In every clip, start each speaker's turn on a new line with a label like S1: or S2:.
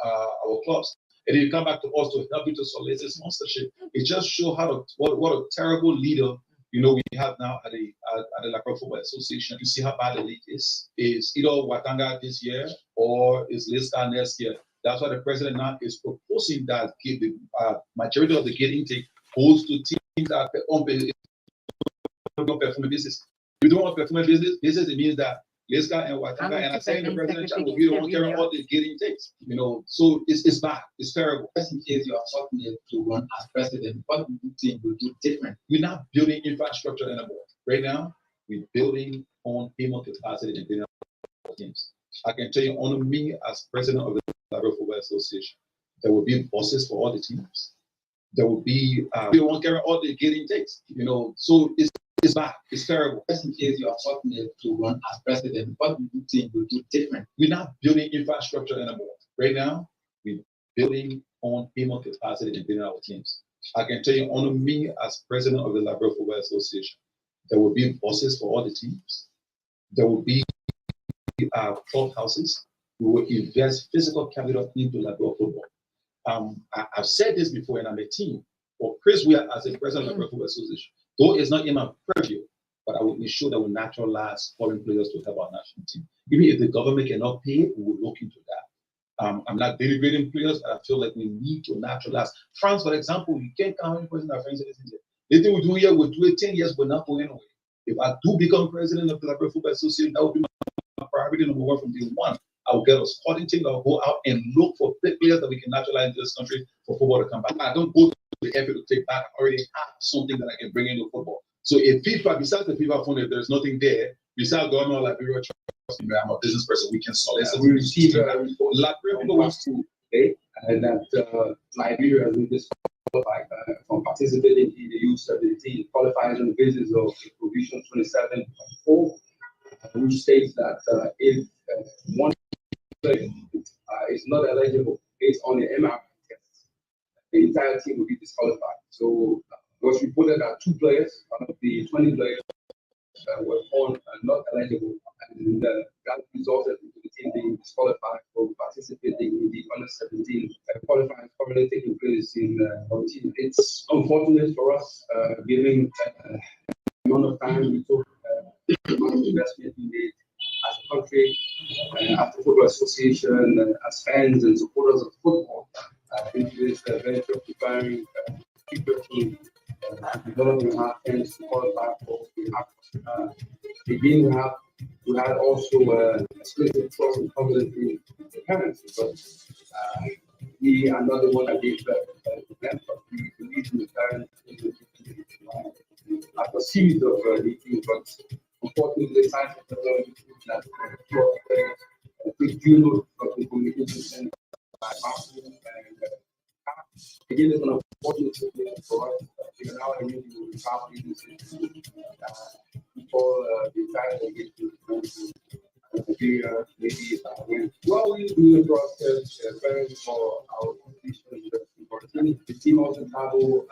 S1: our clubs. And then you come back to us to help you to solicit sponsorship. It just shows what a terrible leader we have now at the Liberia Football Association. You see how bad the league is. Is either Watanga this year or is Liska next year. That's why the president now is proposing that the majority of the gate intake goes to teams that on performing business. You don't want performing business. It means that Liska and Watanga, and I say the president will be the one carrying all the gate intakes. So it's bad. It's terrible.
S2: Just in case you are fortunate to run as president, what do you think will do different?
S1: We're not building infrastructure anymore. Right now, we're building on payment capacity in our teams. I can tell you, only me as president of the Liberia Football Association, there will be buses for all the teams. There will be we won't carry all the gate intakes. So it's bad. It's terrible.
S2: Just in case you are fortunate to run as president, what do you think will do different?
S1: We're not building infrastructure anymore. Right now, we're building on payment capacity in our teams. I can tell you, only me as president of the Liberia Football Association, there will be buses for all the teams. There will be clubhouses. We will invest physical capital into Liberia football. I've said this before, and I'm a team. But Chris, we are as a president of the Liberia Football Association, though it's not in my purview, but I will ensure that we naturalize foreign players to help our national team. Even if the government cannot pay it, we will look into that. I'm not denigrating players, but I feel like we need to naturalize. France, for example, you can't count any person that France is here. The thing we do here, we'll do it 10 years, but not going anywhere. If I do become president of the Liberia Football Association, that will be my priority number one from day one. I will get a sporting team that will go out and look for players that we can naturalize into this country for football to come back. I don't go to the effort to take back. I already have something that I can bring into football. So if FIFA, besides the FIFA fund, if there's nothing there, besides government of Liberia, trust me, I'm a business person, we can solicit.
S2: We received a report
S1: Liberia wants to
S2: today that Liberia has been disqualified from participating in the U17 qualifiers on the basis of provision 27.4, which states that if one player is not eligible based on the MR test, the entire team will be disqualified. So it was reported that 2 players out of the 20 players were found not eligible, and that resulted in the team being disqualified from participating in the under-17 qualifiers currently taking place in Argentina. It's unfortunate for us, given the amount of time we took, the amount of investment we made as a country, as the Football Association, as fans and supporters of football. I think it is very preparing people to developing our fans to qualify for the again, we had also explicit trust and confidence in the parents, because we are not the one that gave them, but we believe in the parents after a series of meetings, but unfortunately, science and technology that we do not for the communication and again, it's an unfortunate situation for us. Now I need to probably before the time they get to Nigeria, maybe well, we do the process preparing for our competition for the team also travel.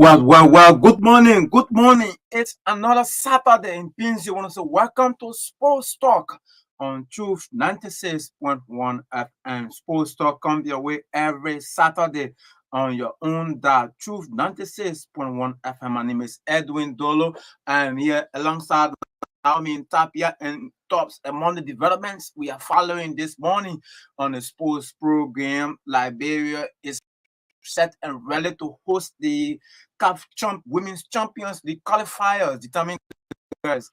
S3: Well, good morning. It's another Saturday in Pins. You want to say welcome to Sports Talk on Truth 96.1 FM. Sports Talk comes your way every Saturday on your own that Truth 96.1 FM. My name is Edwin Dolo. I'm here alongside NAOMI, TAPPIA, and Tops. Among the developments we are following this morning on the sports program, Liberia is set and ready to host the CAF Women's Champions League qualifiers. Determined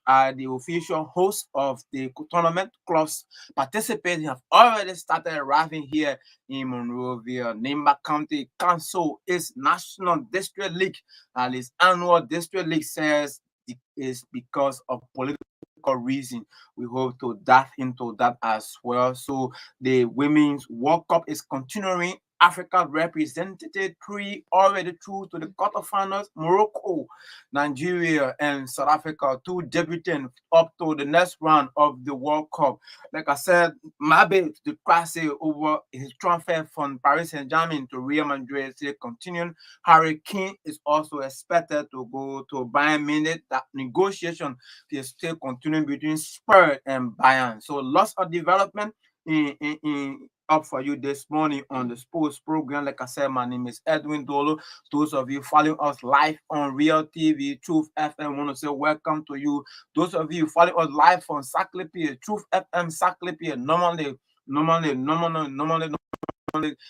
S3: are the official hosts of the tournament. Clubs participating have already started arriving here in Monrovia. Nimba County Council is National District League, and its annual District League says it is because of political reason. We hope to dive into that as well. So the Women's World Cup is continuing. Africa represented three already through to the quarterfinals. Morocco, Nigeria, and South Africa, two debuting up to the next round of the World Cup. Like I said, Mabe the classic over his transfer from Paris Saint-Germain to Real Madrid is continuing. Harry Kane is also expected to go to Bayern Munich. That negotiation is still continuing between Spurs and Bayern. So lots of development in up for you this morning on the sports program. Like I said, my name is Edwin Dolo. Those of you following us live on Real TV, Truth FM, want to say welcome to you. Those of you following us live on Saclipia, Truth FM Saclipia, normally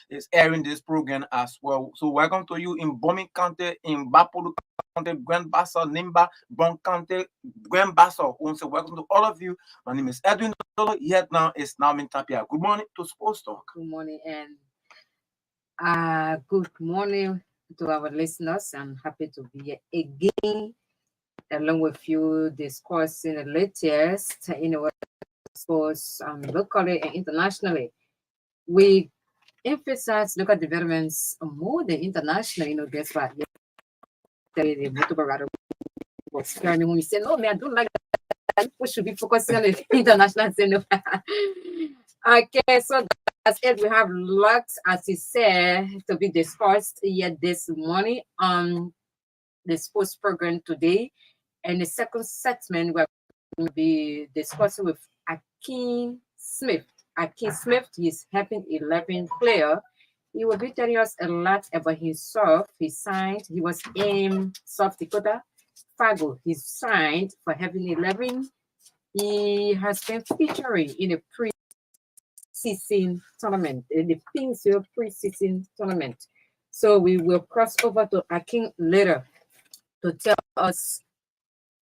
S3: is airing this program as well. So welcome to you in Bombing County, in Bapolu County, Grand Bassa, Nimba, Bon County, Grand Bassa. So welcome to all of you. My name is Edwin Dolo. Here now is NAOMI TAPPIA. Good morning to Sports Talk.
S4: Good morning and good morning to our listeners. I'm happy to be here again along with you discussing the latest in our sports locally and internationally. We emphasize local developments more than international. Guess what? The Motobarado was scaring me when we said, "No, man, I don't like that. We should be focusing on the international scene." Okay, so that's it. We have lots, as he said, to be discussed here this morning on the sports program today. And the second segment, we're going to be discussing with Akeem Smith. Akeem Smith, he's helping 11 player. He will be telling us a lot about himself. He was in South Dakota, Fargo. He's signed for having 11. He has been featuring in a pre-season tournament, in the Pinsville pre-season tournament. So we will cross over to Akeem later to tell us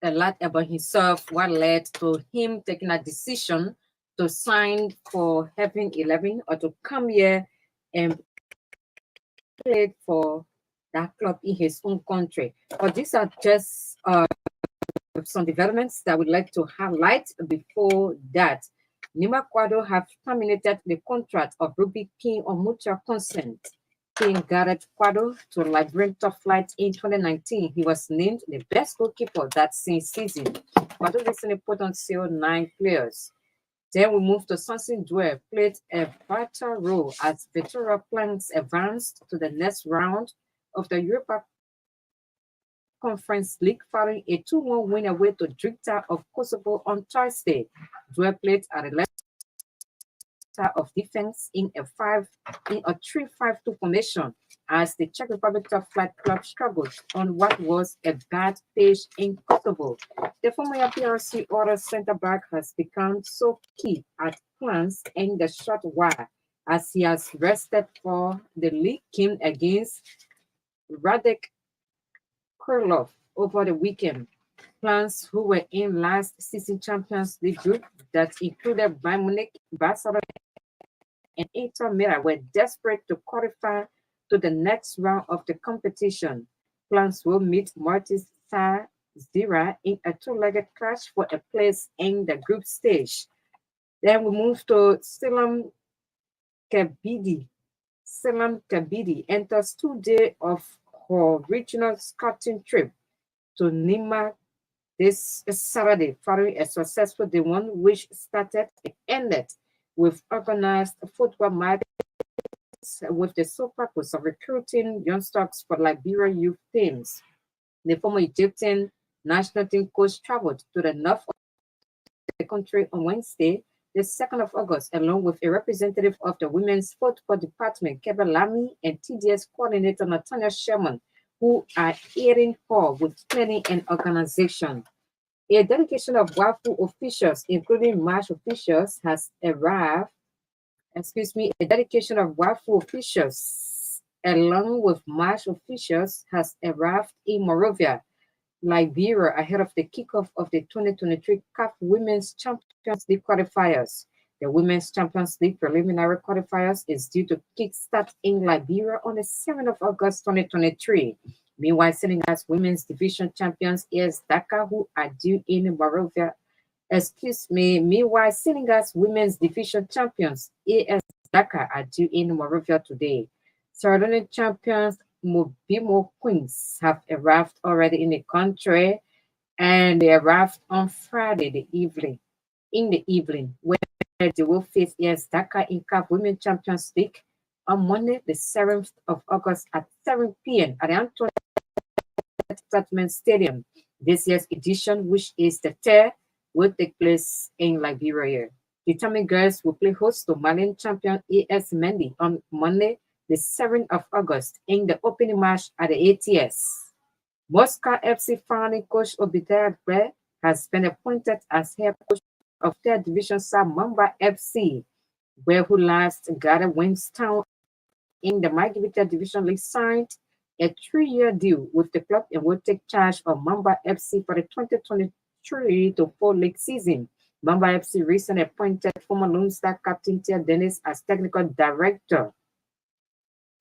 S4: a lot about himself, what led to him taking a decision to sign for having 11 or to come here and play for that club in his own country. But these are just some developments that I would like to highlight before that. Nima Quado have terminated the contract of Ruby King on mutual consent. King guided Quado to Liberian top flight in 2019. He was named the best goalkeeper that same season. Quado recently put on sale 9 players. Then we moved to Samson Dwell, played a vital role as Victoria Plants advanced to the next round of the Europa Conference League following a 2-1 win away to Drita of Kosovo on Thursday. Dwell played at the left of defense in a 3-5-2 formation as the Czech Republic top flight club struggled on what was a bad pitch in Kosovo. The former PRC order center back has become so key at plans in the short while as he has rested for the league game against Radek Krylov over the weekend. Plans who were in last season Champions League group that included Bayern Munich, Barcelona, and Inter Milan were desperate to qualify to the next round of the competition. Plans will meet Martis Zira in a 2-legged clash for a place in the group stage. Then we move to Selam Kabidi. Selam Kabidi enters 2 days of her regional scouting trip to Nima this Saturday, following a successful day one which started and ended with organized football matches with the sole purpose of recruiting youngsters for Liberia youth teams. The former Egyptian national team coach traveled to the north of the country on Wednesday, the 2nd of August, along with a representative of the women's football department, Kevin Lamy, and TDS coordinator Nathaniel Sherman, who are aiding her with planning and organization. A delegation of WAFU officials, including march officials, has arrived. A delegation of WAFU officials, along with march officials, has arrived in Monrovia, Liberia, ahead of the kickoff of the 2023 CAF Women's Champions League qualifiers. The Women's Champions League preliminary qualifiers is due to kickstart in Liberia on the 7th of August 2023. Meanwhile, Senegal's Women's Division champions AS Dakar, who are due in Monrovia, Excuse me. Meanwhile, Senegal's women's division champions AS Dakar are due in Monrovia today. Sardinian champions Mobimo Queens have arrived already in the country, and they arrived on Friday in the evening, where they will face AS Dakar in CAF Women Champions League on Monday, the 7th of August at 7 p.m. at the Antoine Department Stadium. This year's edition, which is the third, will take place in Liberia. The Tommy girls will play host to Malian champion AS Mendy on Monday, the 7th of August, in the opening match at the ATS. Moscow FC founding coach Obidaya Bre has been appointed as head coach of their division side Mamba FC, where who last gathered Winston in the Magivita Division League signed a 3-year deal with the club and will take charge of Mamba FC for the 2023 to 4 league season. Mamba FC recently appointed former Lone Star captain Tia Dennis as technical director.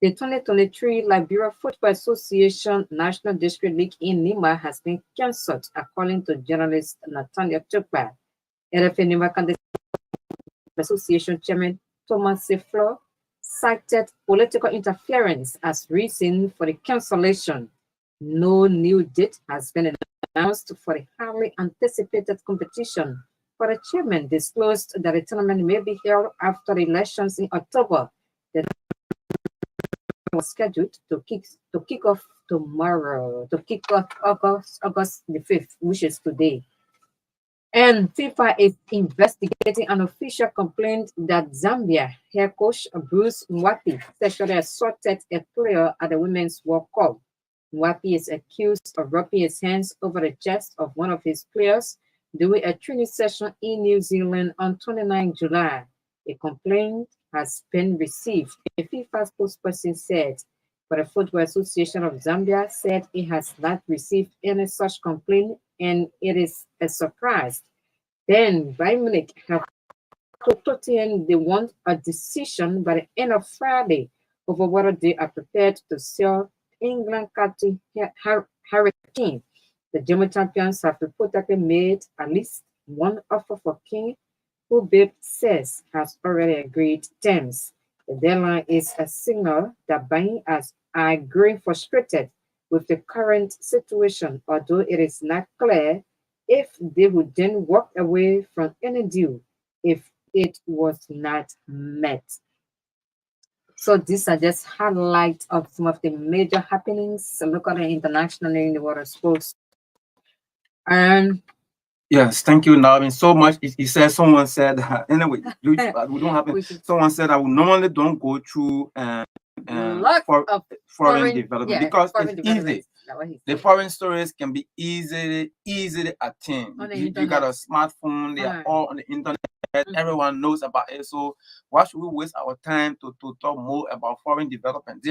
S4: The 2023 Liberia Football Association National District League in Nima has been cancelled, according to journalist Nathaniel Tukpa. LFA Nima Candidate Association Chairman Thomas Seflo cited political interference as reason for the cancellation. No new date has been announced for the highly anticipated competition, but the chairman disclosed that the tournament may be held after the elections in October. The was scheduled to kick off tomorrow, to kick off August the 5th, which is today. And FIFA is investigating an official complaint that Zambia head coach Bruce Mwapi sexually assaulted a player at the Women's World Cup. Mwapi is accused of rubbing his hands over the chest of one of his players during a training session in New Zealand on 29 July. A complaint has been received. A FIFA spokesperson said, but the Football Association of Zambia said it has not received any such complaint, and it is a surprise. Then Bayern Munich have told they want a decision by the end of Friday over whether they are prepared to sell England captain Harry Kane. The German champions have reportedly made at least one offer for Kane, who Babe says has already agreed terms. The deadline is a signal that Bayern are growing frustrated with the current situation, although it is not clear if they would then walk away from any deal if it was not met. So these are just highlights of some of the major happenings locally and internationally in the world of sports. And
S3: yes, thank you, Naomi, so much. He said, someone said, anyway, we don't have it. Someone said, I would normally don't go through foreign development because it's easy. The foreign stories can be easily attained. You got a smartphone, they are all on the internet. Everyone knows about it. So why should we waste our time to talk more about foreign development?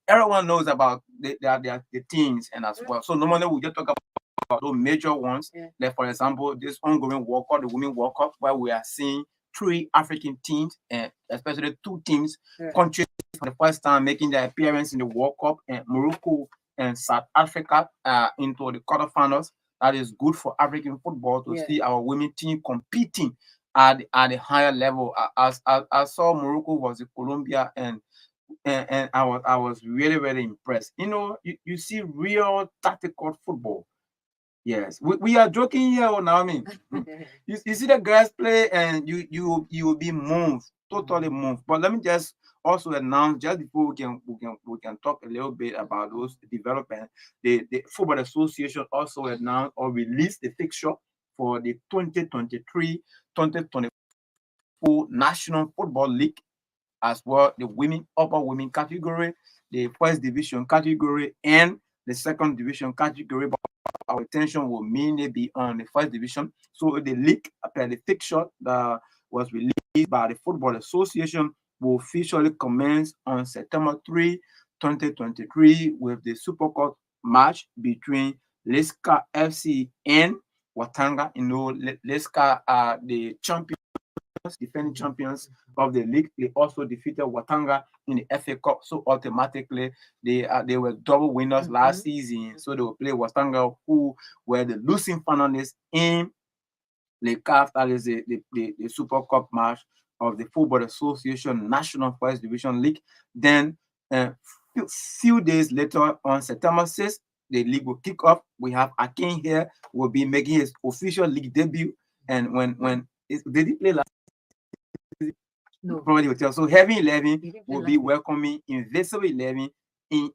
S3: Everyone knows about the things and as well. So normally we just talk about those major ones. Like for example, this ongoing World Cup, the Women World Cup, where we are seeing 3 African teams and especially 2 teams countries for the first time making their appearance in the World Cup, and Morocco and South Africa into the quarterfinals. That is good for African football to see our women team competing at a higher level. I saw Morocco was in Colombia, and I was really, really impressed. You know, you see real tactical football. Yes, we are joking here, Naomi. You see the guys play, and you will be moved, totally moved. But let me just also announce, just before we can talk a little bit about those developments. The Football Association also announced or released the fixture for the 2023-2024 National Football League, as well the upper women category, the first division category, and the second division category. But our attention will mainly be on the first division. So the league, the fixture that was released by the Football Association, will officially commence on September 3, 2023, with the Super Cup match between Leska FC and Watanga. You know, Leska are the champion defending champions of the league. They also defeated Watanga in the FA Cup. So automatically they were double winners last season. So they will play Watanga, who were the losing finalists in the CAF, that is the Super Cup match of the Football Association National First Division League. Then few days later, on September 6th, the league will kick off. We have Akin here, will be making his official league debut. And did he play last? No. Probably will tell. So Heavy 11 will be welcoming Invincible 11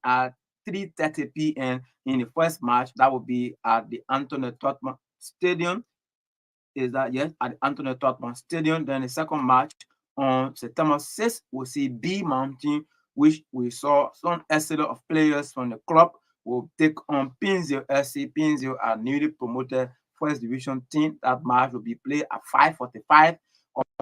S3: at 3:30 p.m. in the first match. That will be at the Anthony Tottenham Stadium. Is that yes? At the Anthony Tottenham Stadium. Then the second match on September 6th, we'll see B Mountain, which we saw some excellent of players from the club will take on Pinzio SC. Pinzio are newly promoted first division team. That match will be played at 5:45.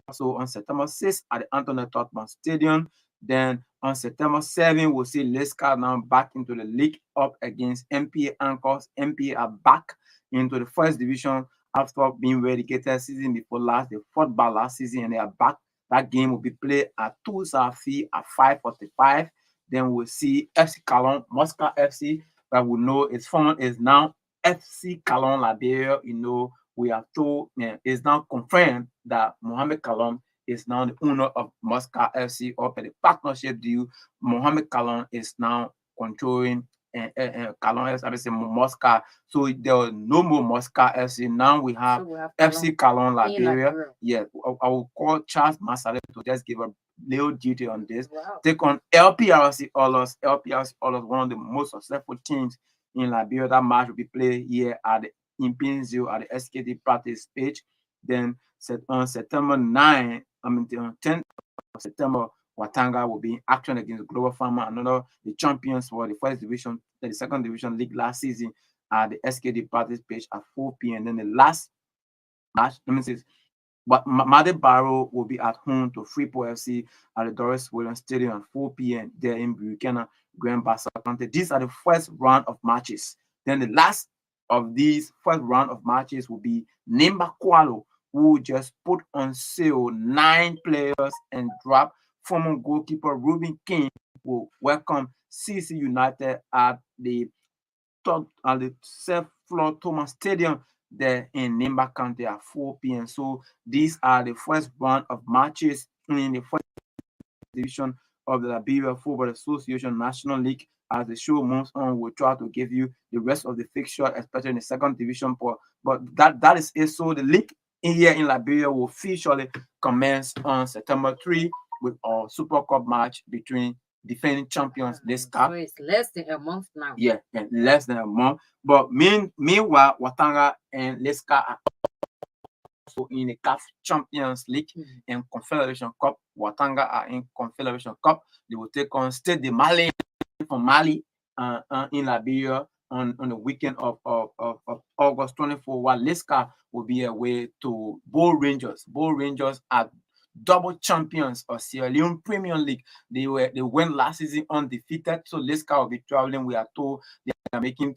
S3: Also on September 6th at the Anthony Tottenham Stadium. Then on September 7th, we'll see Lescar now back into the league up against MPA Anchors. MPA are back into the first division after being relegated season before last. They fought back last season and they are back. That game will be played at 2 Safi at 5:45. Then we'll see FC Calon, Moscow FC, that we know its former is now FC Calon Liberia. You know, we are told it's now confirmed that Mohamed Kalon is now the owner of Moscow FC up at the partnership deal. Mohamed Kalon is now controlling Kalon FC, obviously Moscow. So there are no more Moscow FC. Now we have FC Kalon Liberia. Yeah, I will call Charles Masale to just give a little duty on this. Wow. Take on LPRC Olos. LPRC Olos, one of the most successful teams in Liberia. That match will be played here at the Impinzio at the SKD practice page. Then on September 9, on 10th of September, Watanga will be in action against Global Farmer, another the champions for the first division, the second division league last season at the SKD practice page at 4 p.m. Then the last match, but Made Barrow will be at home to Freeport FC at the Doris Williams Stadium at 4 p.m. there in Buchanan, Grand Bassa County. These are the first round of matches. Then the last of these first round of matches will be Nimba Kwalo, who just put on sale 9 players and drop former goalkeeper Ruben King will welcome CC United at the Self-Floor Thomas Stadium there in Nimba County at 4 p.m. So these are the first round of matches in the first division of the Liberia Football Association National League. As the show moves on, we'll try to give you the rest of the fixture, especially in the second division. But that is it. So the league here in Liberia will officially commence on September 3 with our Super Cup match between defending champions Lescar.
S4: So it's less than a month now.
S3: Yeah, and less than a month. But meanwhile, Watanga and Lescar are also in the CAF Champions League and Confederation Cup. Watanga are in Confederation Cup. They will take on Stade de Mali from Mali in Liberia on the weekend of August 24, while Lescar will be away to Bull Rangers. Bull Rangers are double champions of Sierra Leone Premier League. They went last season undefeated, so Lescar will be traveling. We are told they are making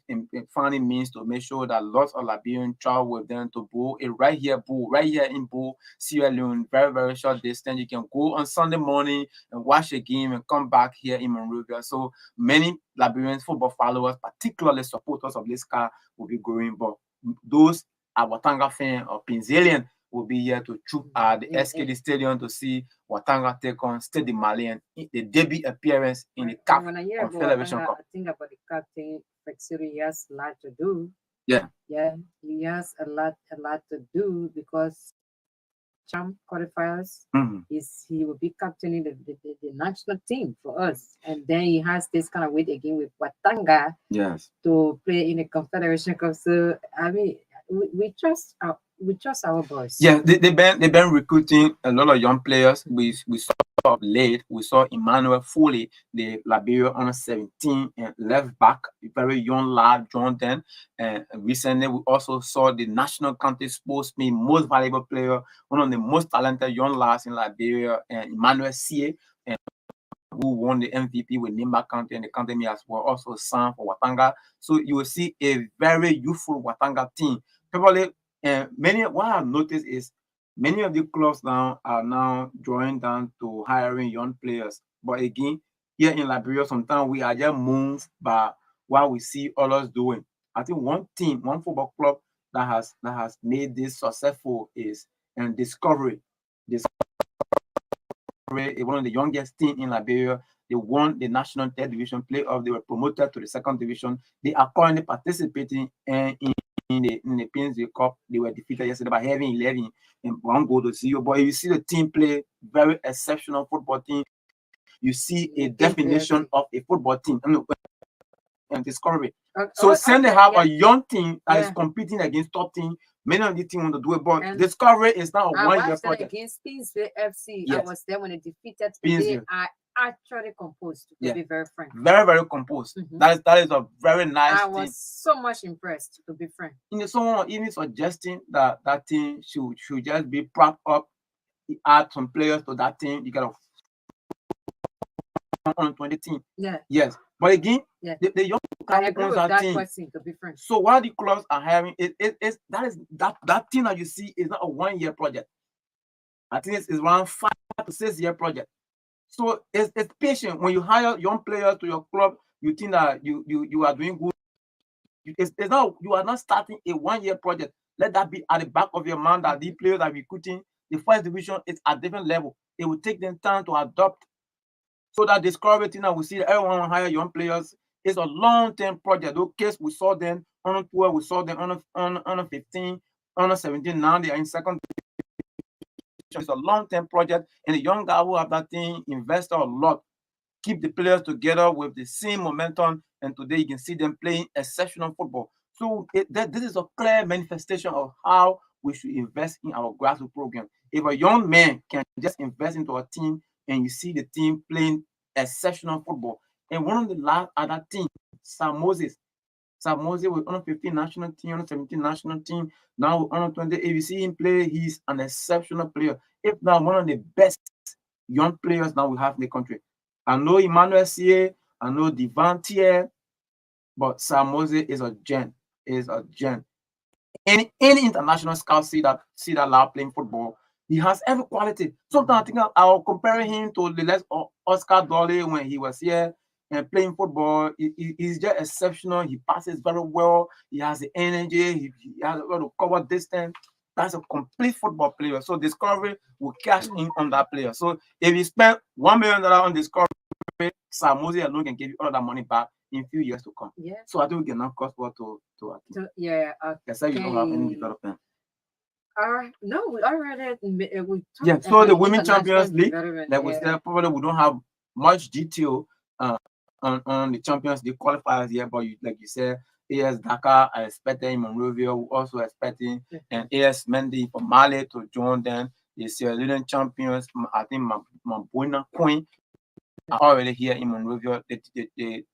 S3: finding means to make sure that lots of Liberians travel with them to Bull. Right here in Bull, Sierra Leone, very, very short distance. You can go on Sunday morning and watch a game and come back here in Monrovia. So many Liberian football followers, particularly supporters of Lescar, will be going, but those are Watanga fan or Pinzalian will be here to troop at the SKD Stadium to see Watanga take on Stade de Malien, the debut appearance in the CAF Confederation Cup.
S4: I think about the captain, he has a lot to do.
S3: Yeah,
S4: he has a lot to do because champ qualifiers. He will be captaining the national team for us, and then he has this kind of weight again with Watanga.
S3: Yes,
S4: to play in the Confederation Cup. So I mean, we trust our boys.
S3: Yeah, they've been recruiting a lot of young players. We saw late. We saw Emmanuel Foley, the Liberia under 17 and left back, a very young lad, joined them. And recently, we also saw the national country sportsman, most valuable player, one of the most talented young lads in Liberia, Emmanuel Sie, who won the MVP with Nimba County and the county as well, also signed for Watanga. So you will see a very youthful Watanga team. Probably, what I've noticed is Many of the clubs now are now drawing down to hiring young players. But again, here in Liberia, sometimes we are just moved by what we see others doing. I think one team, one football club that has made this successful is Discovery. Discovery is one of the youngest team in Liberia. They won the national third division playoff. They were promoted to the second division. They are currently participating in the PNG Cup. They were defeated yesterday by having 11 and 1-0. But if you see the team play, very exceptional football team. You see a definition of a football team. And Discovery. So since they have a young team that is competing against top team, many of the team want to do it, but Discovery is not a 1-year project.
S4: Against Pinsville FC,
S3: Yes.
S4: I was there when they defeated. They are actually composed. To be very frank.
S3: Very, very composed. That is a very nice
S4: I
S3: team.
S4: was so much impressed, to be frank.
S3: Someone even suggesting that that team should just be propped up, add some players to that team. You got a 120 team.
S4: Yeah.
S3: Yes. But again, the young
S4: I agree with that
S3: team.
S4: question, to be frank.
S3: So while the clubs are having that team that you see is not a 1-year project. I think it's around 5 to 6 year project. So it's patient. When you hire young players to your club, you think that you are doing good. You are not starting a 1-year project. Let that be at the back of your mind that these players are recruiting. The first division is at different level. It will take them time to adopt. So that Discovery thing that we see everyone will hire young players is a long-term project. Okay, we saw them on 12, we saw them on 15, on 17. Now they are in second. It's a long-term project, and the young guy who have that thing invest a lot, keep the players together with the same momentum, and today you can see them playing exceptional football. So this is a clear manifestation of how we should invest in our grassroots program. If a young man can just invest into a team, and you see the team playing exceptional football, and one of the last other teams, Sam Moses with under 15 national team, under 17 national team, now under 20. If you see him play, he's an exceptional player. If not one of the best young players now we have in the country. I know Emmanuel C.A., I know Devontier, but Sam Moses is a gem. Any international scout see that lad playing football, he has every quality. Sometimes I think I'll compare him to the last Oscar DOLO when he was here and playing football. He's just exceptional. He passes very well. He has the energy. He has a to cover distance. That's a complete football player. So Discovery will cash in on that player. So if you spend $1 million on Discovery, Sam Moses alone can give you all that money back in a few years to come.
S4: Yeah.
S3: So I think we can now cost what to
S4: yeah.
S3: Except you don't have any development.
S4: No, we already
S3: so the Women Champions League, like we said, probably we don't have much detail on the Champions League qualifiers here, but like you said, AS Dakar are expecting Monrovia, we also expecting and AS Mendy from Mali to join them. The Sierra Leone champions, I think Mabuna Queen are already here in Monrovia.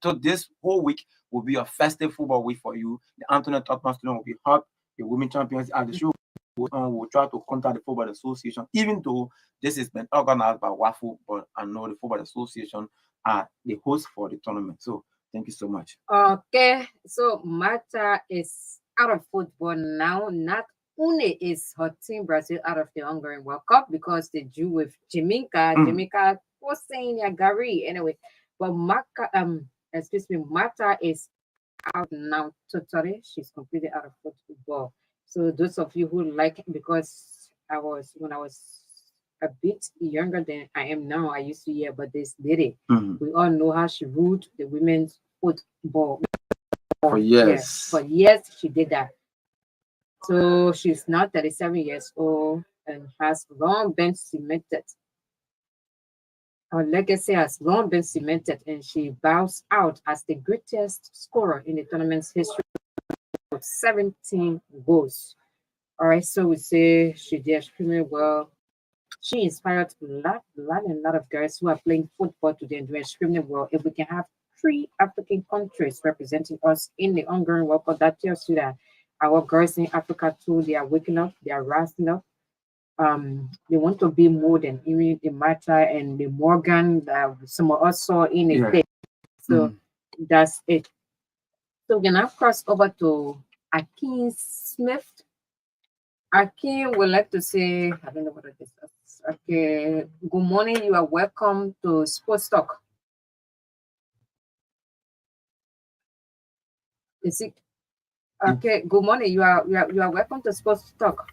S3: So this whole week will be a festive football week for you. The Anthony Tottenham student will be hot. The Women Champions at the show. We'll try to contact the Football Association, even though this has been organized by WAFU, but I know the Football Association are the host for the tournament. So thank you so much.
S4: Okay, so Marta is out of football now. Not only is her team Brazil out of the Hungarian World Cup because they drew with Jamaica. Jamaica was saying Gary anyway, but Marta is out now totally. She's completely out of football. So those of you who like, because when I was a bit younger than I am now, I used to hear about this lady. We all know how she ruled the women's football.
S3: For years.
S4: For years she did that. So she's now 37 years old and has long been cemented. Her legacy has long been cemented, and she bows out as the greatest scorer in the tournament's history with 17 goals. All right, so we say she did extremely well. She inspired a lot of girls who are playing football today and doing extremely well. If we can have 3 African countries representing us in the Hungarian World Cup, that tells you that our girls in Africa too, they are waking up, they are rising up. They want to be more than even the Marta and the Morgan that some of us saw in a play. So that's it. So we can now cross over to Akin Smith. Akin would like to say, I don't know what it is. Okay, good morning. You are welcome to Sports Talk. Is it okay? Good morning. You are welcome to Sports Talk.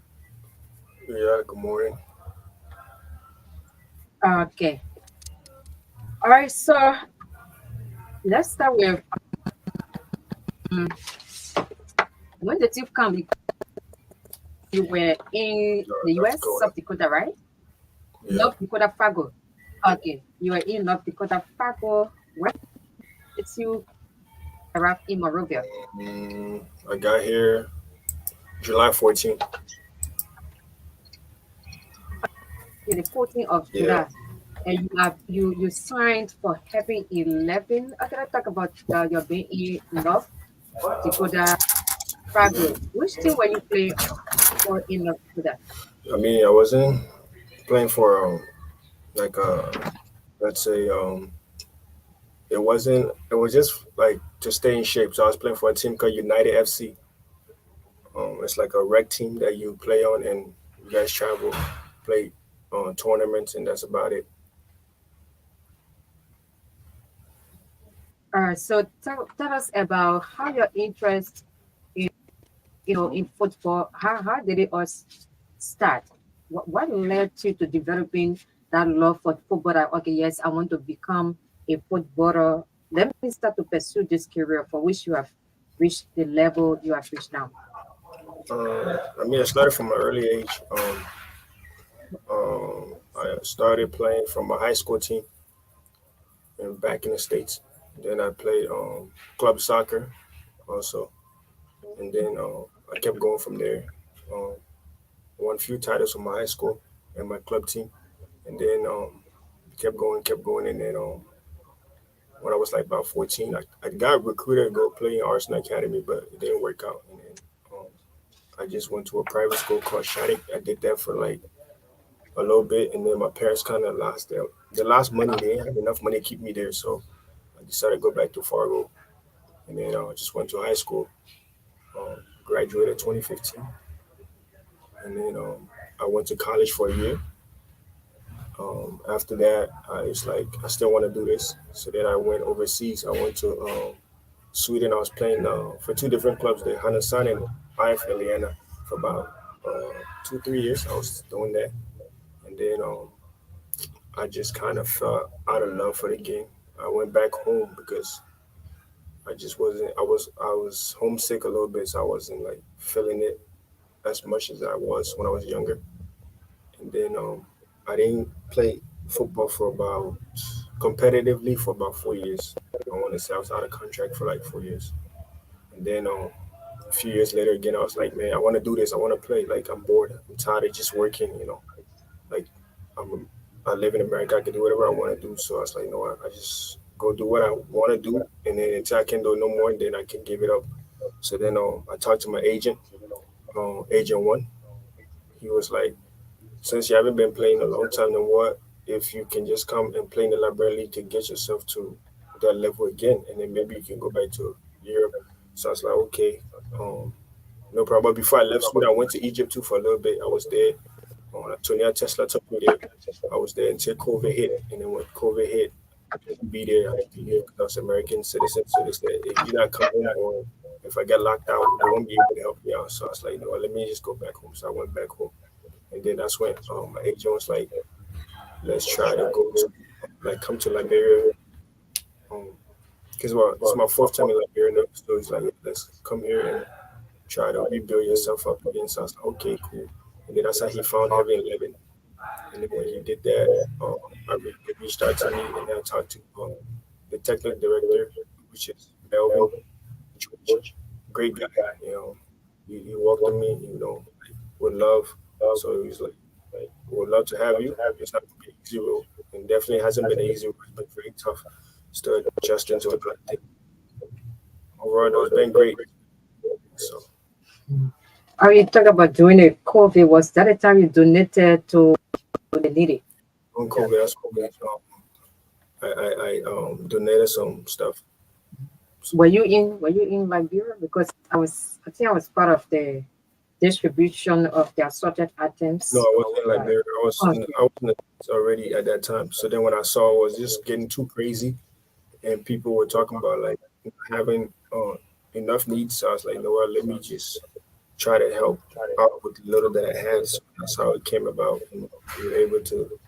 S5: Yeah, good morning.
S4: Okay. All right. So let's start with when the tip come. You were in the
S5: North
S4: U.S.,
S5: Dakota.
S4: South Dakota, right?
S5: Yeah.
S4: North Dakota, Fargo. Okay, you were in North Dakota, Fargo. When did you arrive in Monrovia?
S5: I got here July 14th.
S4: The 14th of
S5: Yeah.
S4: July, and you signed for having 11. Okay, let's talk about your being in North Dakota, Fargo. Which team were you playing for in North Dakota?
S5: I mean, I wasn't playing for like let's say it wasn't. It was just like to stay in shape. So I was playing for a team called United FC. It's like a rec team that you play on, and you guys travel, play tournaments, and that's about it.
S4: So tell us about how your interest in in football. How did it all start? What led you to developing that love for football? That, okay, yes, I want to become a footballer. Let me start to pursue this career for which you have reached the level you have reached now.
S5: I mean, I started from an early age. I started playing from a high school team and back in the States. Then I played club soccer also. And then I kept going from there. Um, won a few titles from my high school and my club team. And then kept going. And then when I was like about 14, I got recruited to go play in Arsenal Academy, but it didn't work out. And then um, I just went to a private school called Shattuck. I did that for like a little bit, and then my parents kind of lost the last money. They didn't have enough money to keep me there, so I decided to go back to Fargo, and then I just went to high school, graduated 2015, and then I went to college for a year. After that, I was like, I still want to do this, so then I went overseas. I went to Sweden. I was playing for two different clubs there, Hannesson and IF Eliana, for about 2 3 years. I was doing that, and then I just kind of fell out of love for the game. I went back home because I just wasn't. I was homesick a little bit, so I wasn't like feeling it as much as I was when I was younger. And then I didn't play football for about competitively for about 4 years. I want to say I was out of contract for like 4 years. And then a few years later again, I was like, man, I want to do this. I want to play. Like I'm bored. I'm tired of just working. Like I'm I live in America. I can do whatever I want to do. So I was like, you know what? I just go do what I want to do, and then until I can do no more, then I can give it up. So then I talked to my agent, agent one. He was like, since you haven't been playing a long time, then what if you can just come and play in the Liberian League to get yourself to that level again, and then maybe you can go back to Europe. So I was like, okay, no problem. But before I left Sweden, I went to Egypt too for a little bit. I was there. Tonya Tesla took me there. I was there until COVID hit, and then when COVID hit, I couldn't be there. I had to leave because I was American citizen. So they said, if you're not coming or if I get locked out, they won't be able to help me out. So I was like, you know what, let me just go back home. So I went back home, and then that's when my agent was like, let's try to go to like come to Liberia. Because it's my fourth time in Liberia now. So he's like, yeah, let's come here and try to rebuild yourself up again. So I was like, okay, cool. And then that's how he found Heaven 11. And then when he did that, they reached out to me and I talked to the technical director, which is Melvin George. Great guy, He welcomed me, with love. So he was like, would love to have you. It's not going to be an easy role, and definitely hasn't been an easy role. It's been very tough. Still adjusting to it. Overall, though, it's been great. So.
S4: Are you talking about during the COVID? Was that the time you donated to the needy?
S5: On COVID, that's COVID. I donated some stuff.
S4: Were you in Liberia? Because I think I was part of the distribution of the assorted items?
S5: No, I wasn't like there. I was already at that time. So then when I saw it was just getting too crazy, and people were talking about like having enough needs, so I was like, you know what, let me just try to help out with the little that I had. So that's how it came about, and we were able to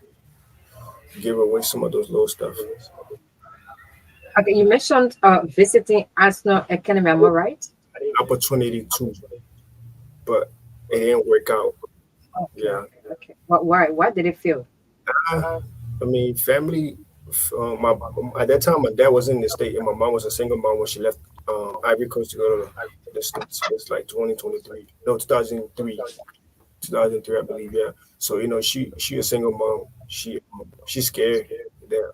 S5: give away some of those little stuff.
S4: Okay, you mentioned visiting Arsenal Academy, am I right?
S5: I had an opportunity to, but it didn't work out.
S4: Okay.
S5: Yeah.
S4: Okay. Why did it fail?
S5: I mean, family. At that time, my dad was in the state, and my mom was a single mom when she left Ivory Coast to go to the States. It's like 2023, no, 2003, I believe. Yeah. So you know, she a single mom. She's scared that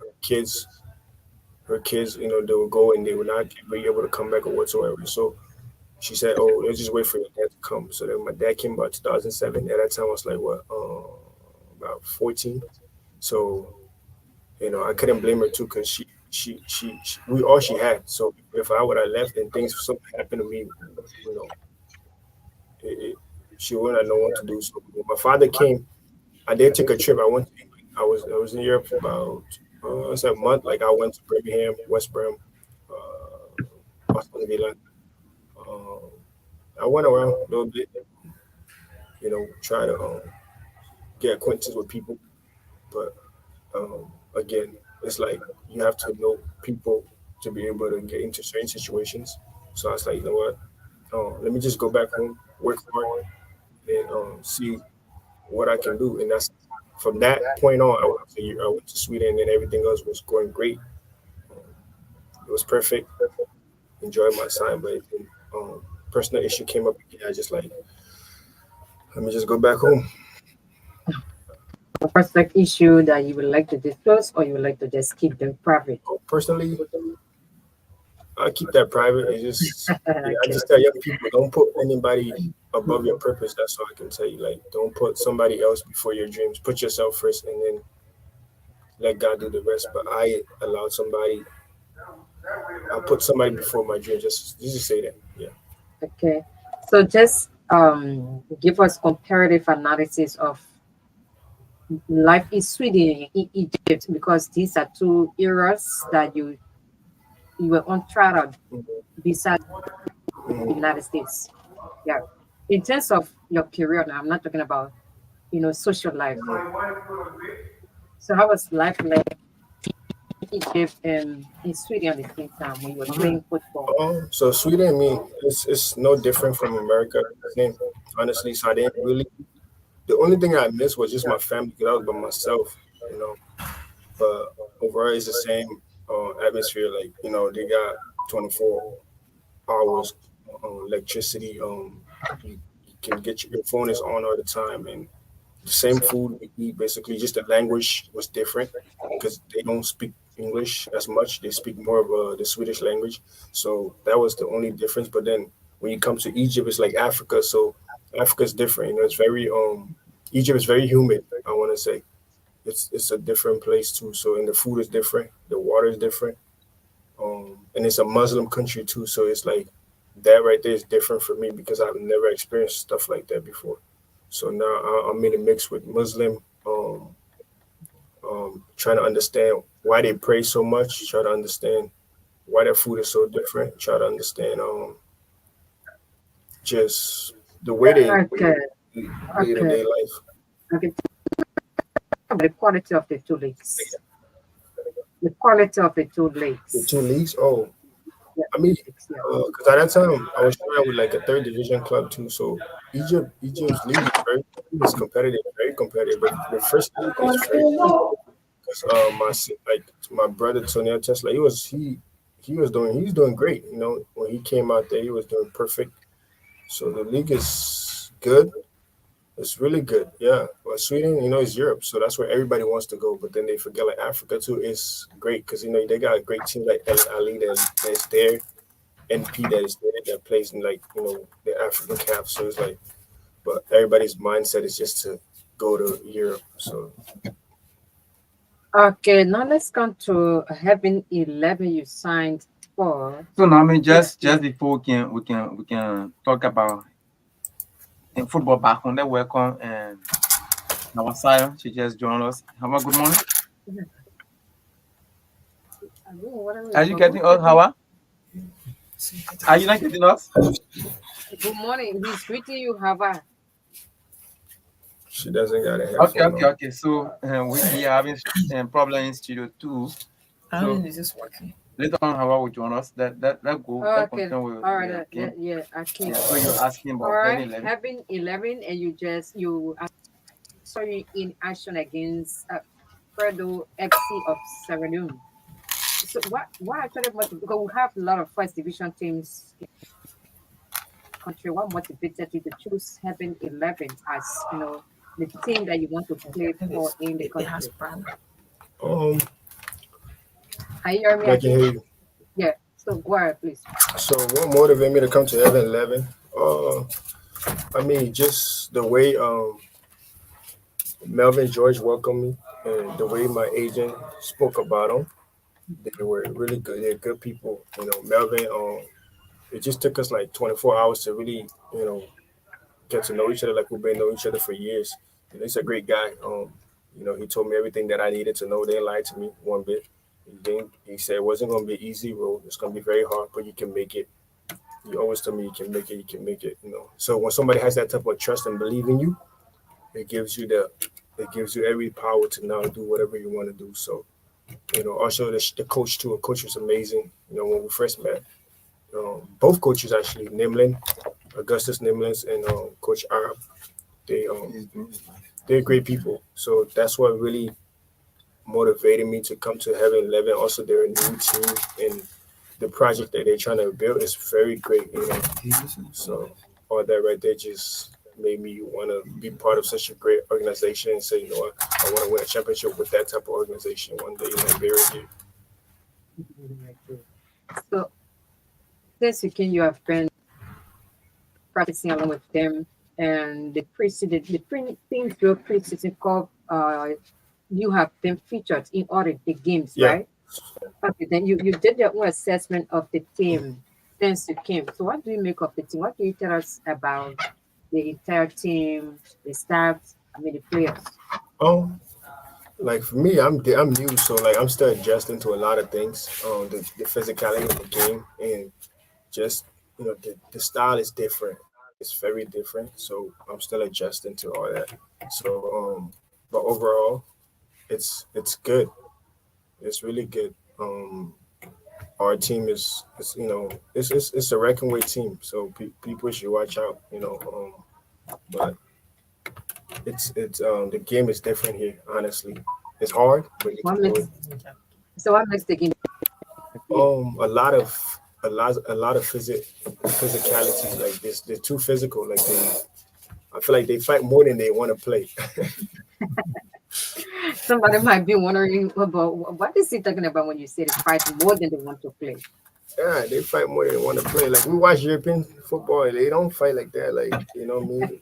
S5: her kids, you know, they will go and they will not be able to come back or whatsoever. So she said, "Oh, let's just wait for your dad to come." So then my dad came about 2007. At that time, I was like, what, about 14. So you know, I couldn't blame her too, because we all she had. So if I would have left and things something happened to me, you know, she wouldn't have known what to do. So when my father came, I did take a trip. I was in Europe for about it's a month. Like I went to Birmingham, West Brom, Aston Villa. I went around a little bit, you know, try to get acquaintances with people, but again, it's like you have to know people to be able to get into certain situations. So I was like, you know what? Let me just go back home, work hard, and see what I can do. And that's from that point on. I went to Sweden, and everything else was going great. It was perfect. Enjoyed my time, but personal issue came up again. I just like, let me just go back home.
S4: A personal issue that you would like to disclose, or you would like to just keep them private?
S5: Personally, I keep that private. It's just,
S4: Okay.
S5: I just tell young people, don't put anybody above your purpose. That's all I can tell you. Like, don't put somebody else before your dreams. Put yourself first, and then let God do the rest. But I put somebody before my dreams. Just say that. Yeah.
S4: Okay. So just give us comparative analysis of life in Sweden, in Egypt, because these are two eras that you were uncharted besides the United States. Yeah. In terms of your career now, I'm not talking about, social life. So how was life like in Egypt and in Sweden at the same time when you were playing football?
S5: So Sweden, I mean, it's no different from America. Same, honestly. So I didn't really. The only thing I missed was just my family, because I was by myself, you know. But overall, it's the same atmosphere. Like, you know, they got 24 hours electricity. You can get your phone is on all the time, and the same food we eat. Basically, just the language was different because they don't speak English as much. They speak more of the Swedish language. So that was the only difference. But then when you come to Egypt, it's like Africa. So Africa's different. You know, it's very Egypt is very humid. I want to say it's a different place too. So and the food is different. The water is different. And it's a Muslim country too. So it's like that right there is different for me because I've never experienced stuff like that before. So now I'm in a mix with Muslim, trying to understand why they pray so much, try to understand why their food is so different, try to understand just the way they live their life.
S4: Okay. The quality of the two leagues. The quality of the two leagues.
S5: The two leagues? Oh, yeah. I mean, because at that time I was trying with like a third division club too. So Egypt's league is competitive, very competitive. But the first league is very because my brother Tony Tesla, he's doing great. You know, when he came out there, he was doing perfect. So the league is good. It's really good, yeah. But Sweden, you know, is Europe, so that's where everybody wants to go. But then they forget like Africa too is great because you know they got a great team like El Ali that's there, NP that is there that plays in like the African CAF. So it's like, but everybody's mindset is just to go to Europe. So
S4: okay, now let's come to Heaven 11. You signed for.
S3: So now, I mean, just before we can talk about in football back on. They welcome and our side. She just joined us. Hawa, good morning. Are you getting us, Hawa? Are you not getting us?
S4: Good morning. He's greeting you, Hava.
S5: She doesn't got a
S3: Okay,
S5: headphone
S3: okay,
S5: on.
S3: okay. So we are having problem in studio too. So
S6: Is this working?
S3: later on, Hawa will join us. That go. That
S4: Okay.
S3: continue with
S4: All right.
S3: the game.
S4: Yeah, I can.
S3: Yeah. So you're asking
S4: All
S3: about
S4: right.
S3: 11.
S4: Having 11, and you saw you in action against Fredo FC of Sierra Leone. So what actually motivated, because we have a lot of first division teams in the country, what motivated you to choose having 11 as the team that you want to play for in the
S6: It has
S4: country?
S6: brand.
S5: Um,
S4: Can you hear me?
S5: I can hear you.
S4: Yeah. So go ahead, please.
S5: So what motivated me to come to Heaven 11? I mean, just the way Melvin George welcomed me and the way my agent spoke about them. They were really good. They're good people. Melvin, it just took us like 24 hours to really, get to know each other like we've been knowing each other for years. He's a great guy. He told me everything that I needed to know. They didn't lie to me one bit. He said it wasn't going to be an easy road. It's going to be very hard, but you can make it. You always tell me you can make it. You can make it. So when somebody has that type of trust and believe in you, it gives you every power to now do whatever you want to do. So, also the coach too. A coach was amazing. When we first met, both coaches actually, Augustus Nimlins and Coach Arab, they're great people. So that's what really motivated me to come to Heaven 11. Also, they're a new team, and the project that they're trying to build is very great. So all that right there just made me want to be part of such a great organization and say, what, I want to win a championship with that type of organization one day. Very good.
S4: So this weekend you have been practicing along with them, and the preseason cup, you have been featured in all the games,
S5: Yeah.
S4: right? Okay, then you did your own assessment of the team since you came. So what do you make of the team? What can you tell us about the entire team, the staff, the players?
S5: Like for me, I'm new, so like I'm still adjusting to a lot of things. The physicality of the game and just the style is different. It's very different, so I'm still adjusting to all that. So but overall, it's good. It's really good. Our team is it's a reckon with team, so people should watch out. But it's the game is different here. Honestly, it's hard, but you
S4: What
S5: can do
S4: makes
S5: it.
S4: so what makes the game?
S5: A lot of physicality. Like this, they're too physical. Like I feel like they fight more than they want to play.
S4: Somebody might be wondering about what is he talking about when you say they fight more than they want to play.
S5: Yeah, they fight more than they want to play. Like we watch European football, they don't fight like that. Like what I mean?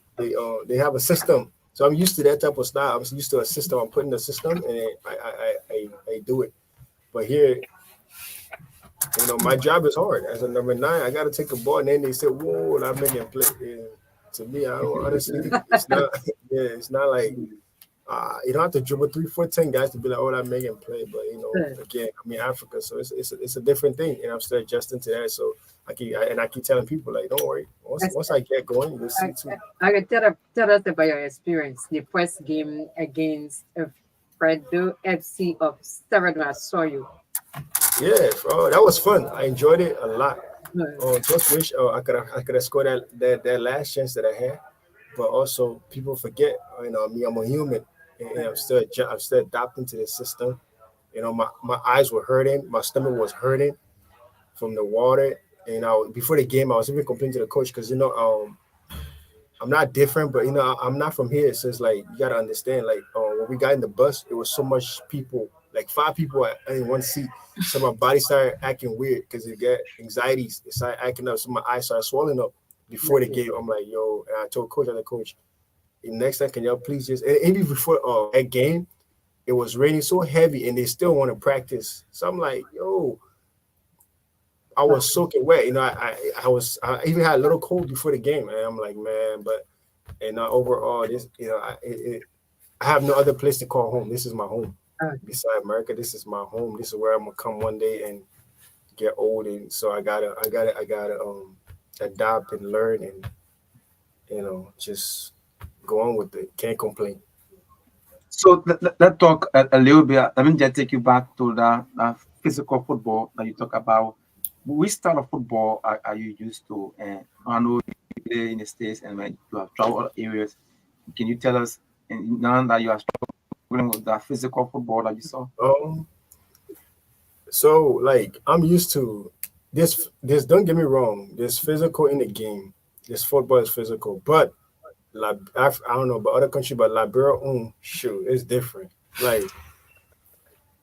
S5: They have a system. So I'm used to that type of style. I'm used to a system. I'm putting the system and I do it. But here, my job is hard. As a number 9, I got to take a ball, and then they say, "Whoa," and I'm making a play. And to me, I don't honestly. It's not. Yeah, it's not like you don't have to dribble 3, 4, 10 guys to be like, "Oh, I'm making a play." But again, Africa, so it's a different thing, and I'm still adjusting to that. So I keep telling people like, "Don't worry. Once I get going, you'll see too."
S4: I can tell us about your experience. The first game against Fredo FC of Sierra Leone. I saw you.
S5: Yeah, that was fun. I enjoyed it a lot. Just wish I could have scored that last chance that I had, but also people forget. Me, I'm a human, and I'm still adapting to the system. My eyes were hurting, my stomach was hurting from the water. And before the game, I was even complaining to the coach because I'm not different, but I'm not from here. So it's like you gotta understand. Like when we got in the bus, it was so much people, like 5 people in one seat. So my body started acting weird because it got anxieties. It started acting up. So my eyes started swelling up before the game. I'm like, yo, and I told coach, next time can y'all please just, and even before that game, it was raining so heavy and they still want to practice. So I'm like, yo, I was soaking wet. I even had a little cold before the game, and I'm like, man, but And overall, this, I have no other place to call home. This is my home. Beside America, this is my home. This is where I'm gonna come one day and get old, and so I gotta adapt and learn, and just go on with it. Can't complain.
S3: So let's talk a little bit. Let me just take you back to the physical football that you talk about. Which style of football are you used to? And I know you play in the States and when you have traveled other areas. Can you tell us, and now that you are struggling with that physical football that you saw?
S5: So like I'm used to this. Don't get me wrong. There's physical in the game. This football is physical, but I don't know about other countries, but Liberia, shoot, it's different. Like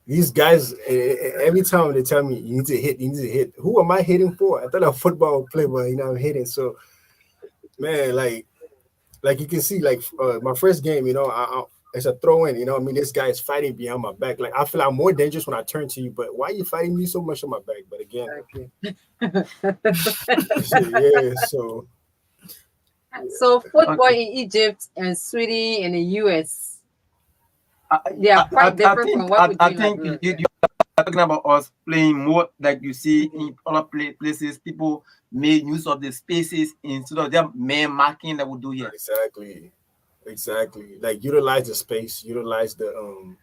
S5: these guys, every time they tell me you need to hit. Who am I hitting for? I thought a football player, but I'm hitting. So, man, like you can see, like my first game, it's a throw in. This guy is fighting behind my back. Like I feel I'm more dangerous when I turn to you. But why are you fighting me so much on my back? But again, yeah.
S4: So football in Egypt and Sweden and the US, they are quite different from what we do.
S3: I think you're talking about us playing more like you see in other places. People made use of the spaces instead of them man marking that we do here.
S5: Exactly. Like utilize the space, utilize the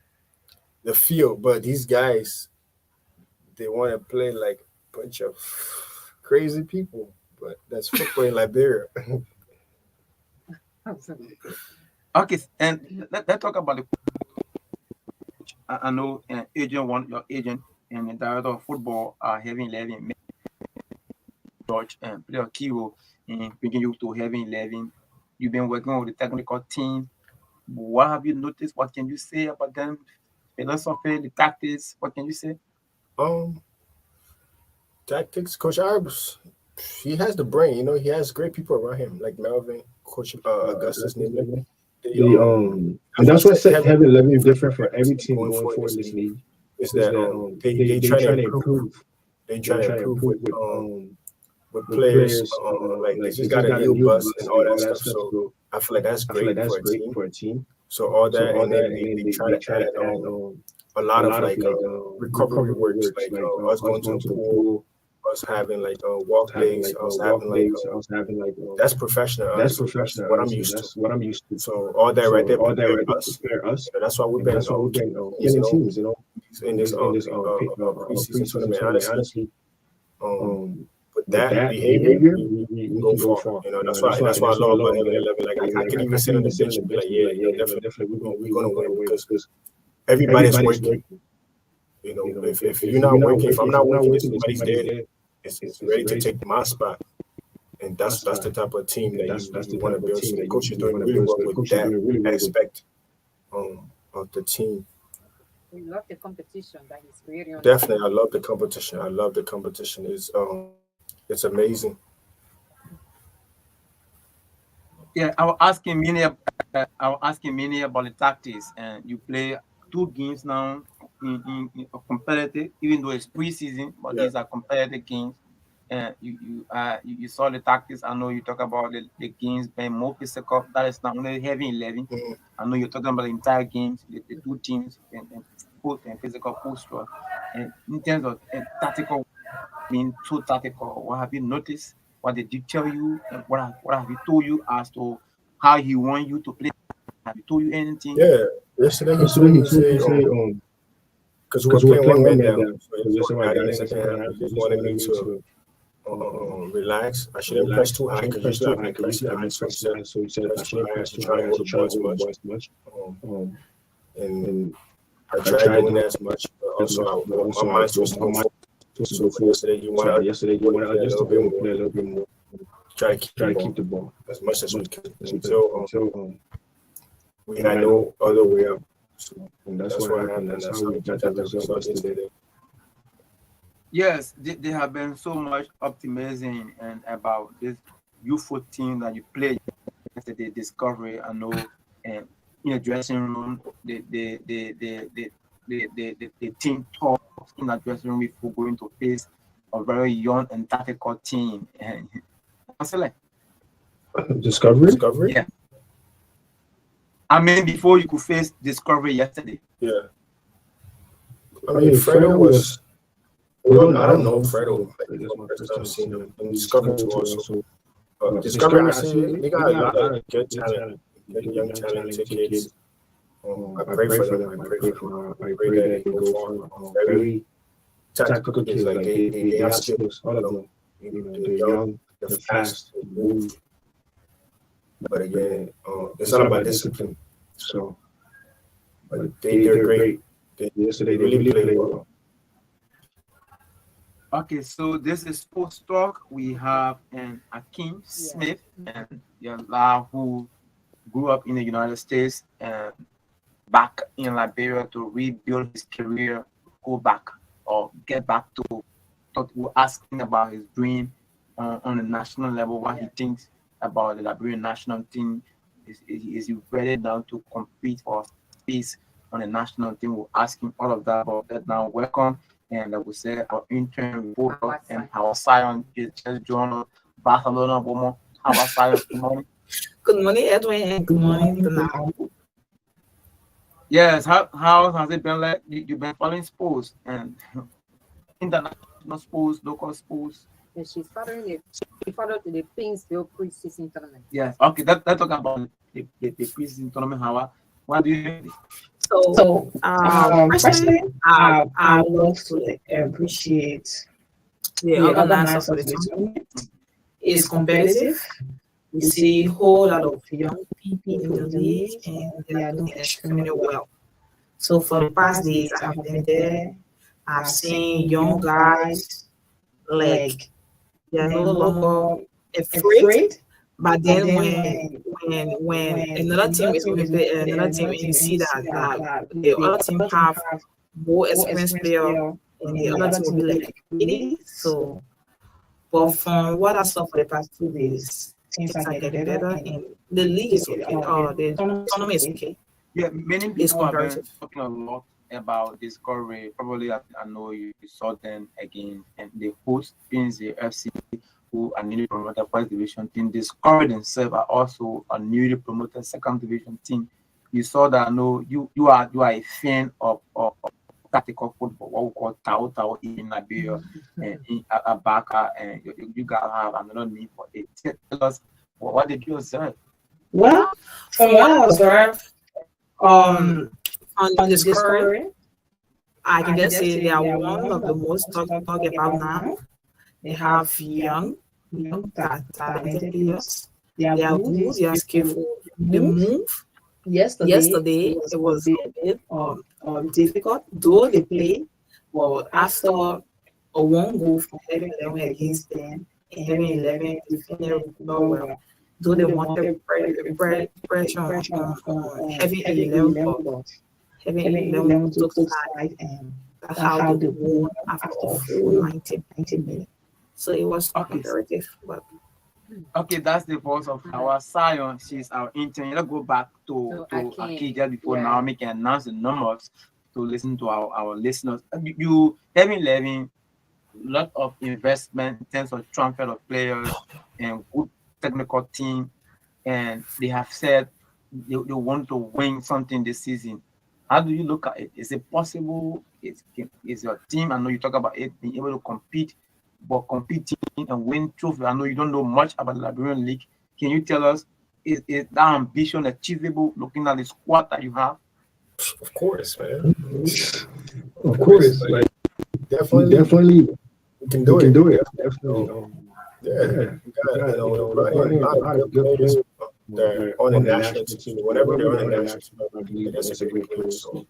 S5: field. But these guys, they want to play like a bunch of crazy people. But that's football in Liberia.
S3: Okay, and let's talk about the. I know your agent and the director of football are having 11 George and play a key role in bringing you to having 11. You've been working with the technical team. What have you noticed? What can you say about them? Philosophy, the tactics. What can you say?
S5: Tactics, Coach Arbs, he has the brain. He has great people around him, like Melvin, Coach Augustus, and that's what set having 11 different for every team going forward in this league. Is that they try to improve. They try to improve with players. Like they just got a new bus and all that stuff. So I feel like that's great for a team. So all that, and then they try to add a lot of like recovery works, like us going to the pool, us having like walk days, us having like that's professional. That's professional. What I'm used to. So all that right there prepare us. That's why we've been killing teams, in this preseason tournament. Honestly, with that behavior, we go far. That's why I love about 11. Like I can even sit on the bench and be like, yeah, definitely we're gonna win because everybody's working. If you're not working, if I'm not working, somebody's there. It's ready to take my spot, and that's the type of team that you want to build. So the coach is doing really well with that aspect of the team.
S4: We love the competition. That is really
S5: definitely. I love the competition. It's amazing.
S3: Yeah, I was asking many about the tactics, and you play 2 games now in competitive, even though it's preseason, but these are competitive games. And you saw the tactics. I know you talk about the games being more physical. That is not only having 11. I know you're talking about the entire games, the 2 teams and physical posture. And in terms of tactical, being too tactical, what have you noticed? What did you tell you? And what have he told you as to how he want you to play? Have he told you anything?
S5: Yeah, yesterday he told me because we were playing one man down. So yesterday I got in the second half. He just wanted me to relax. I shouldn't press too high because usually I've been pressing high. So he said I shouldn't press too high to try to avoid as much. And I tried doing that as much. But also my mind was to go forward. So yesterday you want to adjust a little bit more. Try to keep the ball as much as we can until we had no other way up. So that's what happened. That's how we got the results today.
S3: Yes, they have been so much optimism and about this youthful team that you played yesterday, Discovery. I know, and in the dressing room, the team talks in the dressing room if we're going to face a very young and tactical team. And I like
S5: Discovery.
S3: Yeah. I mean, before you could face Discovery yesterday.
S5: Yeah. I mean, Fredo was. I don't know Fredo. Like, this is my first time seeing him. And Discovery too also. Discovery, I see they got a lot of good talent, good young talented kids. I pray for them. I pray that they go far. Very tactical kids. Like they have skills. All of them. You know, they're young, they're fast, they move. But again, it's all about discipline. So, but they're great. Yesterday they really played well.
S3: Okay, so this is Sports Talk. We have an Akeem Smith, and who grew up in the United States and back in Liberia to rebuild his career, go back or get back to. We're asking about his dream on the national level, what he thinks about the Liberian national team. Is he ready now to compete for space on the national team? We're asking all of that about that now. Welcome. And like we said, our intern reporter and our scion is just joined Barcelona. How about science? Good morning.
S6: Good morning, Edwin. Good morning, Naomi.
S3: Yes, how has it been like? You've been following sports and international sports, local sports.
S4: And she followed the Pinsville preseason tournament.
S3: Yes, okay. Let's talk about the preseason tournament. What do you think?
S6: So, firstly, I love to appreciate the organizers of the tournament. It's competitive. We see a whole lot of young people in the league, and they are doing extremely well. So, for the past days, I've been there. I've seen young guys like they're no longer afraid. But then when another team is going to play another team, and you see that the other team have more experienced player, and the other team will be like really. So, but from what I saw for the past 2 days, things are getting better, and the league is okay. The tournament is okay.
S3: Yeah, many people have been talking a lot about Discovery. Probably, I know you saw them again, and they host the FC, who are newly promoted first division team. Discovery themselves are also a newly promoted second division team. You saw that. No, you are a fan of tactical football, what we call Tao in Liberia and in Abaka, and you guys have another name for it. Tell us what did you observe?
S6: Well, from what I observed on Discovery, I can just say they are one of the most talked about now. They have young talented players. They are good, they are skillful. They move. Yesterday it was a bit difficult, though they played. But after a one goal from having 11 against them and having 11 defenders well, though they wanted pressure on having 11, but having 11 took side, and that's how they won after a full 90 minutes. So it was comparative, but
S3: okay, that's the voice of our scion. She's our intern. Let's go back to Aki just before Naomi can announce the numbers to listen to our listeners. You having 11, a lot of investment in terms of transfer of players and good technical team, and they have said they want to win something this season. How do you look at it? Is it possible? Is your team? I know you talk about it being able to compete, but competing and win trophy. I know you don't know much about the Liberian League. Can you tell us, is that ambition achievable looking at the squad that you have?
S5: Of course, man.
S2: Of course, like definitely
S5: we can do it.
S2: Definitely.
S5: Yeah. A lot of good players that are on the national team. Whenever they're on the national team, that's a great player. So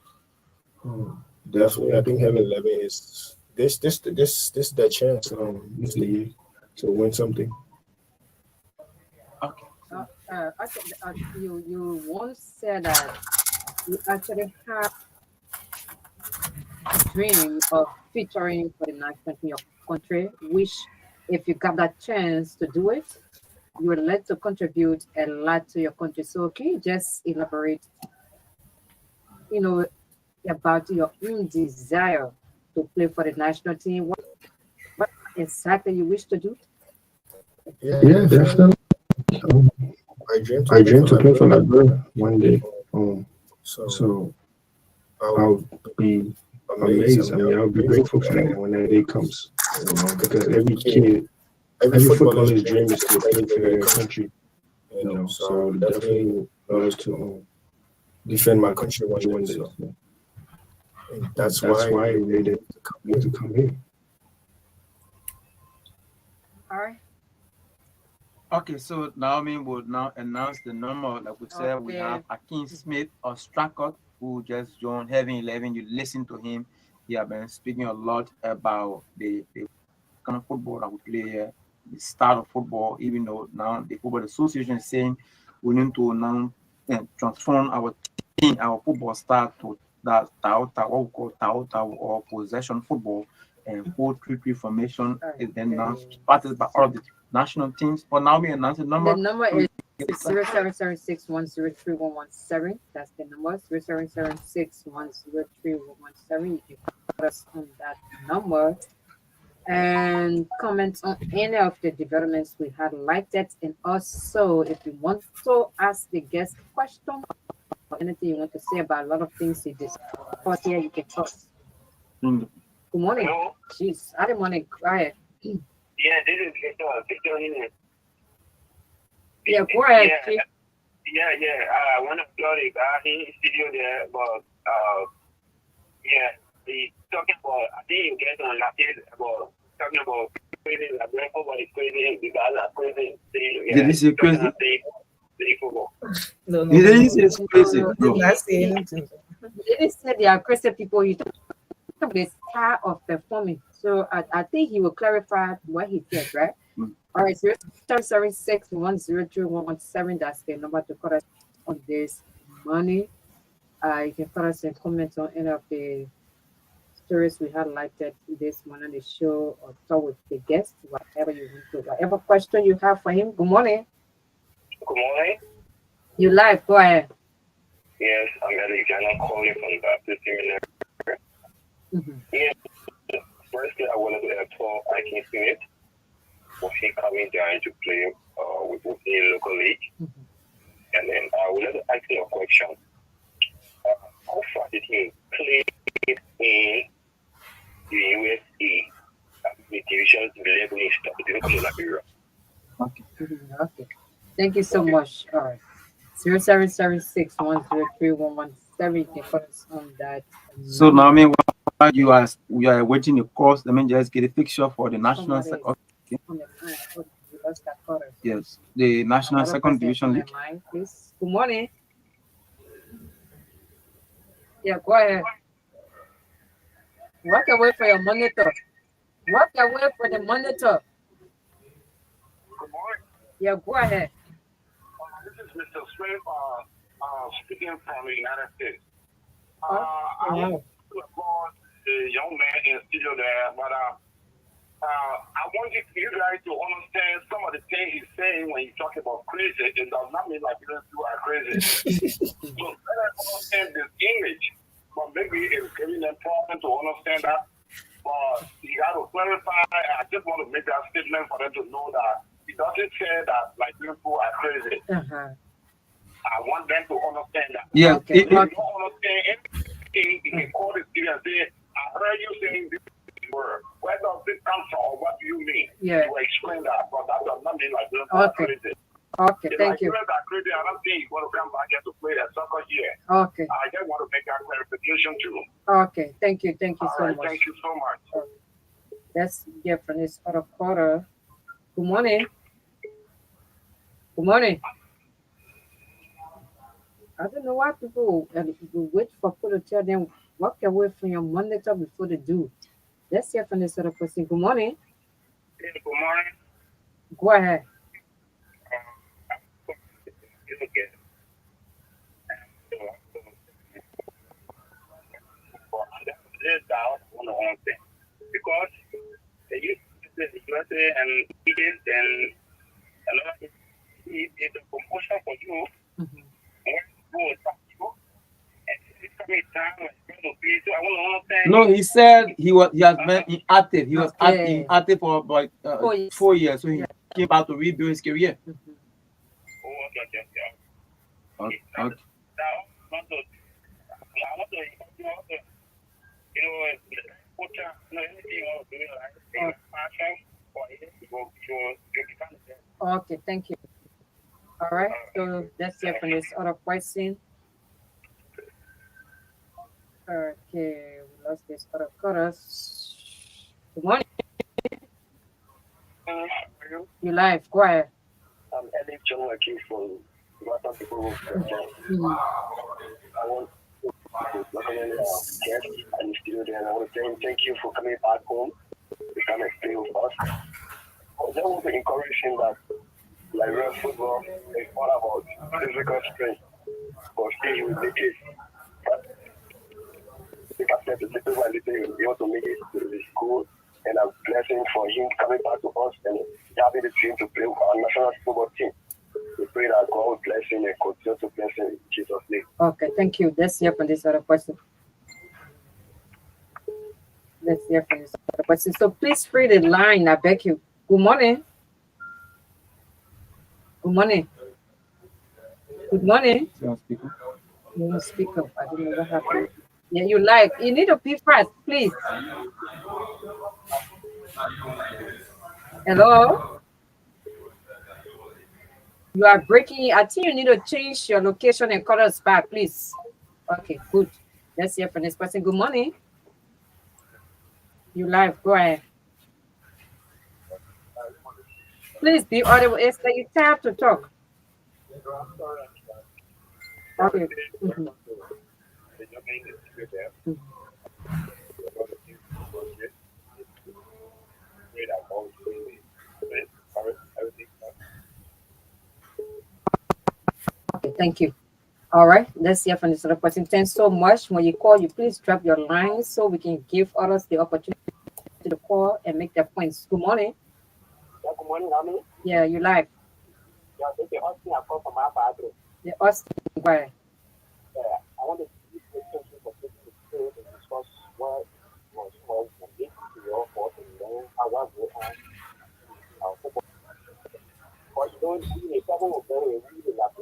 S5: definitely, I think having 11 is this the chance this the year to win something.
S3: Okay.
S4: You once said that you actually have a dream of featuring for the national team of your country, which if you got that chance to do it, you would like to contribute a lot to your country. So can you just elaborate, about your own desire to play for the national team? What exactly you wish to do?
S5: Yeah, definitely. I dream to play for Liberia one day. So I'll be amazed. I mean, I'll be grateful for that when that day comes. Because every footballer's dream is to play for their country. So I definitely love to defend my country one day. So. That's why I made it to come here.
S4: All right.
S3: Okay, so Naomi will now announce the number. Like we said, we have Akin Smith or Stratcott, who just joined Heaven 11. You listen to him. He has been speaking a lot about the kind of football that we play here, the start of football, even though now the Football Association is saying we need to now transform our team, our football style to that what we call Tao or possession football and 4-3-3 formation is then now participated by all the national teams. For now, we announce the number.
S4: The number is 0776103117. That's the number 0776103117. You can call us on that number and comment on any of the developments we had like that. And also, if you want to ask the guest question or anything you want to say about a lot of things you discussed here, you can talk. Good morning.
S7: Hello?
S4: Jeez, I didn't want to cry.
S7: Yeah, this is Victor here.
S4: Yeah, go ahead.
S7: Yeah. One of the guys in the studio there, but he talking about. I think you get on last year about talking about crazy. Like football is crazy because that's crazy.
S3: Did he say crazy?
S7: Football.
S6: No.
S3: He didn't say it's crazy.
S6: No, did not say anything.
S4: They didn't say they are crazy people. You talk about the style of performing. So I think he will clarify what he said, right? All right, 0776103117. That's the number to call us on this morning. You can call us and comment on any of the stories we had like that this morning on the show or talk with the guest, whatever you want to, whatever question you have for him. Good morning.
S7: Good morning.
S4: You live, go ahead.
S7: Yes, I'm Eric and I'm calling from the Baptist Seminary. Yeah. Firstly, I wanted to tell Akin Smith for him coming down to play with the local league. And then I wanted to ask you a question. How far did he play in the USA with divisions 11 in stuff? Didn't come to Liberia.
S4: Okay. Thank you so much. All right. 0776103117. You can call us on that.
S3: So now, I mean, while we are waiting the course, let me just get a picture for the national second. Yes, the national second division league.
S4: Please. Good morning. Yeah, go ahead. Walk away for your monitor. Walk away for the monitor.
S7: Good morning.
S4: Yeah, go ahead.
S7: This is Mr. Smith speaking from the United States. I want to applaud the young man in the studio there, but I want you guys to understand some of the things he's saying when he's talking about crazy. It does not mean like people are crazy. So let us understand this image, but maybe it's giving them problem to understand that. But you got to clarify. I just want to make that statement for them to know that he doesn't say that like people are crazy. I want them to understand that.
S3: Yeah.
S7: If you don't understand anything, you can call the studio and say, I heard you saying this word. Where does this come from? What do you mean?
S4: Yeah.
S7: You explain that, but that does not mean like people are crazy.
S4: Okay, thank you.
S7: Are crazy. I don't think you want to come back here to play that soccer here.
S4: Okay.
S7: I just want to make that clarification too.
S4: Okay, thank you so much.
S7: Thank you so much.
S4: Let's get from this other quarter. Good morning. Good morning. I don't know why people wait for people to tell them walk away from your monitor before they do. Let's hear from this other person. Good morning.
S7: Good morning.
S4: Go ahead.
S7: Because they used to the USA and Egypt and it's a promotion for you.
S3: No, he said he has been inactive. He was inactive for about 4 years. So he came back to rebuild his career.
S7: Okay.
S3: Okay.
S7: Now,
S4: Okay, thank you. All right, so let's hear from this other question. Okay, we lost this other chorus. Good morning. You live, go ahead.
S7: I'm Ellie John Waki from Guatan People. I want to guest and studio there, and I want to say thank you for coming back home to come and play with us. I just want to encourage him that like real football is all about physical strength, but still you will make it. But like I said, little by little you want to make it to the school, and I'm blessing for him coming back to us and having the dream to play with our national football team. We pray that God will bless him and continue to bless him in Jesus' name.
S4: Okay, thank you. Let's hear from this other person. Let's hear from this other person. So please free the line, I beg you. Good morning. Good morning. Good morning. You don't speak up. I don't know what happened. Yeah, you live. You need to be fast, please. Hello? You are breaking. I think you need to change your location and call us back, please. Okay, good. Let's hear from this person. Good morning. You live. Go ahead. Please be audible. It's like you have to talk. Okay. Mm-hmm. Okay, thank you. All right, let's hear from this other person. Thanks so much. When you call, you please drop your line so we can give others the opportunity to call and make their points. Good morning.
S7: Yeah, good morning, Naomi.
S4: Yeah, you live.
S7: Yeah, this is Austin. I call from my father.
S4: Yeah, Austin. Why?
S7: Yeah, I want to thank you for taking the spirit and discuss what was called from this to your fault and then how I go on our football. But you don't see a couple of them really like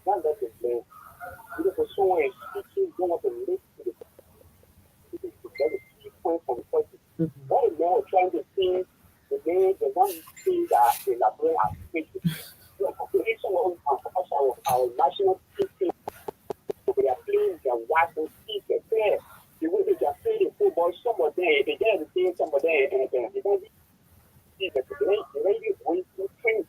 S7: not let them play. Because for someone is speaking, don't want to listen to the key point from the person. What is now trying to see the way the one thing that they elaborate as speaking. The population of our national team, they are playing their wife and see the player. The way they are playing football, some of them, they get the same, some of them, and they don't see the lady going to train.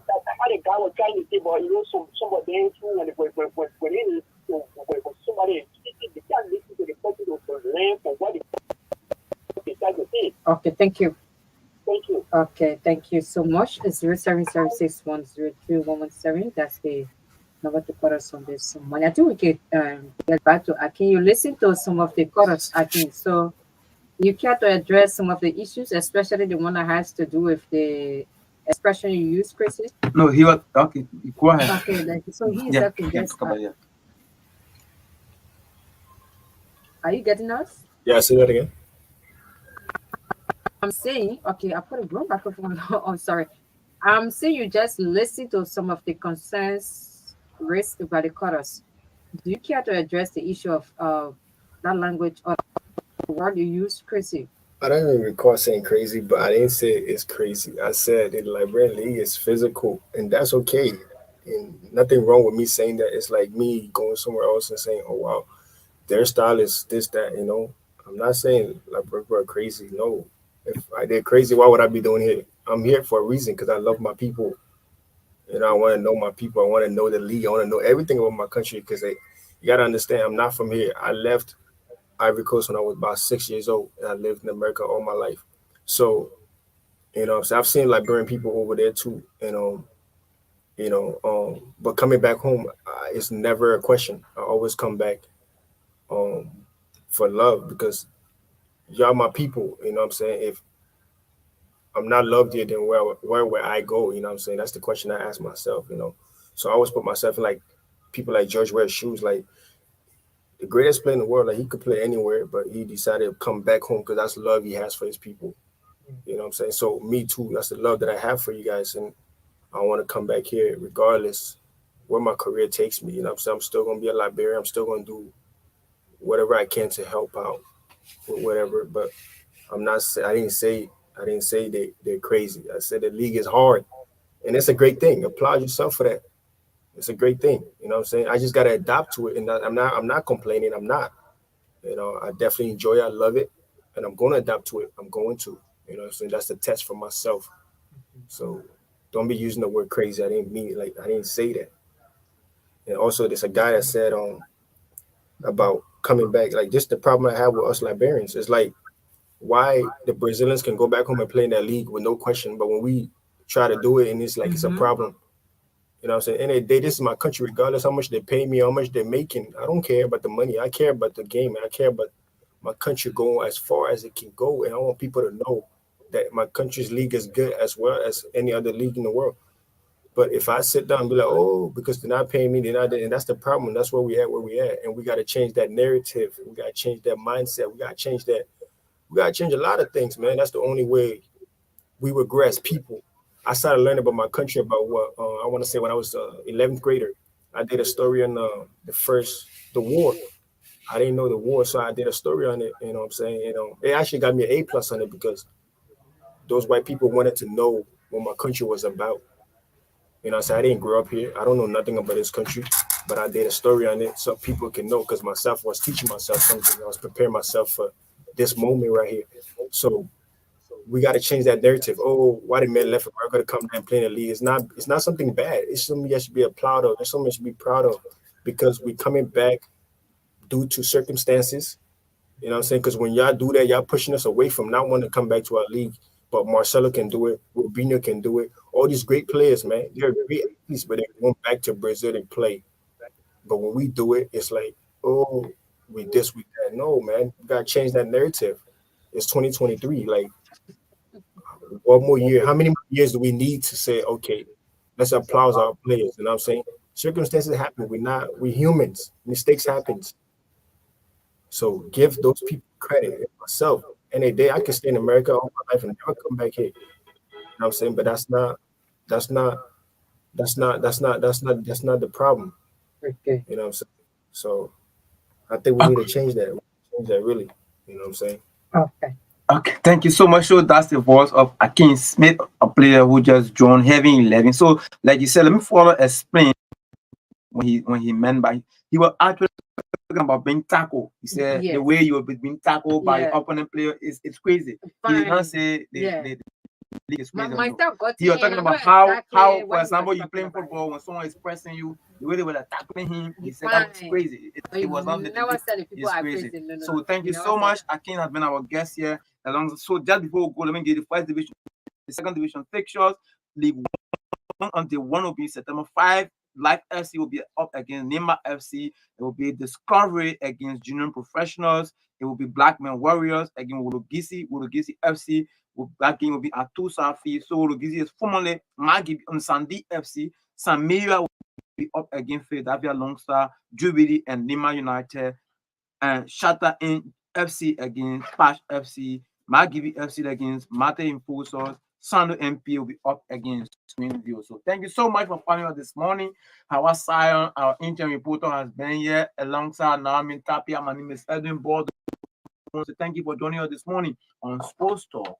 S7: That's how the guy was trying to say, but you know, some of them too, when somebody is speaking, they can't listen to the person who learn from what they try to say.
S4: Okay, thank you.
S7: Thank you.
S4: Okay, thank you so much. It's 07761031117. That's the number to call us on this morning. I think we can get back to Akin. You listen to some of the chorus, Akin. So you care to address some of the issues, especially the one that has to do with the expression you use, Chrissy?
S3: No, he was okay. Go ahead.
S4: Okay, so he's
S3: Yeah,
S4: up in this. Are you getting us?
S5: Yeah, say that again.
S4: I'm saying, okay, I put a wrong microphone on, sorry. I'm saying you just listen to some of the concerns raised by the chorus. Do you care to address the issue of that language or the word you use, crazy?
S5: I don't even recall saying crazy, but I didn't say it's crazy. I said the Liberian League is physical, and that's okay. And nothing wrong with me saying that. It's like me going somewhere else and saying, oh, wow, their style is this, that, you know. I'm not saying Liberians are crazy. No. If I did crazy, why would I be doing here? I'm here for a reason because I love my people. You know, I want to know my people. I want to know the league. I want to know everything about my country because you got to understand, I'm not from here. I left Ivory Coast when I was about 6 years old, and I lived in America all my life. So, you know, so I've seen Liberian people over there too, but coming back home, it's never a question. I always come back for love because y'all my people, you know what I'm saying? If I'm not loved here, then where will I go? You know what I'm saying? That's the question I ask myself, you know. So I always put myself in like people like George Weah's shoes, like the greatest player in the world, like he could play anywhere, but he decided to come back home because that's the love he has for his people. You know what I'm saying? So me too, that's the love that I have for you guys. And I want to come back here regardless, where my career takes me. You know what I'm saying? I'm still gonna be a Liberian. I'm still gonna do whatever I can to help out with whatever. But I'm not. I didn't say they're crazy. I said the league is hard, and it's a great thing. Applaud yourself for that. It's a great thing. You know what I'm saying? I just gotta adapt to it, and I'm not complaining. I'm not. You know, I definitely enjoy it. I love it, and I'm gonna adapt to it. I'm going to. You know what I'm saying? That's the test for myself. So don't be using the word crazy. I didn't mean it. Like, I didn't say that. And also, there's a guy that said about coming back. Like, just the problem I have with us Liberians is like, why the Brazilians can go back home and play in that league with no question, but when we try to do it, and it's like it's a problem. You know what I'm saying? And this is my country, regardless how much they pay me, how much they're making. I don't care about the money. I care about the game, and I care about my country going as far as it can go. And I want people to know that my country's league is good as well as any other league in the world. But if I sit down and be like, oh, because they're not paying me, they're not, and that's the problem. That's where we at. And we got to change that narrative. We got to change that mindset. We got to change that. We got to change a lot of things, man. That's the only way we will grow as people. I started learning about my country about what I want to say when I was 11th grader. I did a story on the war. I didn't know the war, so I did a story on it. You know what I'm saying? You know, it actually got me an A+ on it because those white people wanted to know what my country was about. You know what I'm saying? I didn't grow up here. I don't know nothing about this country, but I did a story on it so people can know, because myself was teaching myself something. I was preparing myself for this moment right here. So we got to change that narrative. Oh, why did men left America to come down and play in the league? It's not something bad. It's something you should be proud of. It's something you should be proud of, because we're coming back due to circumstances. You know what I'm saying? Because when y'all do that, y'all pushing us away from not wanting to come back to our league. But Marcelo can do it. Rubinho can do it. All these great players, man, they're great athletes, but they went back to Brazil and play. But when we do it, it's like, oh, we this, we that. No, man, we got to change that narrative. It's 2023. Like, one more year. How many more years do we need to say, okay, let's applaud our players? You know what I'm saying? Circumstances happen. We're humans. Mistakes happen. So give those people credit. Myself, any day I can stay in America all my life and never come back here. You know what I'm saying? But that's not the problem.
S4: Okay.
S5: You know what I'm saying? So I think we need to change that. Change that, really. You know what I'm saying?
S4: Okay.
S3: Okay, thank you so much. So that's the voice of Akin Smith, a player who just joined Heavy 11. So, like you said, let me follow explain when he meant by he was actually talking about being tackled. He said the way you were being tackled by your opponent player it's crazy. He did not say the league is crazy. He was talking about how for example, you playing football when someone is pressing you, the way they were tackling him, he said that was crazy. It was not it's crazy. So thank you so much. Akin has been our guest here. So just before we go, let me get the first division, the second division fixtures. League 1 until 1 will be September 5. Life FC will be up against Nima FC. It will be Discovery against Junior Professionals. It will be Blackman Warriors against Wologisi FC. That game will be at Tusafi. So Wologisi is formerly Magi Sandi FC. Samaria will be up against Philadelphia Longstar, Jubilee, and Nima United. And Shatter in FC against Pash FC. Magibi FC against Mate Impulsors. Sando MP will be up against Twinview. So thank you so much for following us this morning. Our Sion, our interim reporter, has been here alongside NAOMI TAPPIA. My name is Edwin Bald. So thank you for joining us this morning on Sports Talk.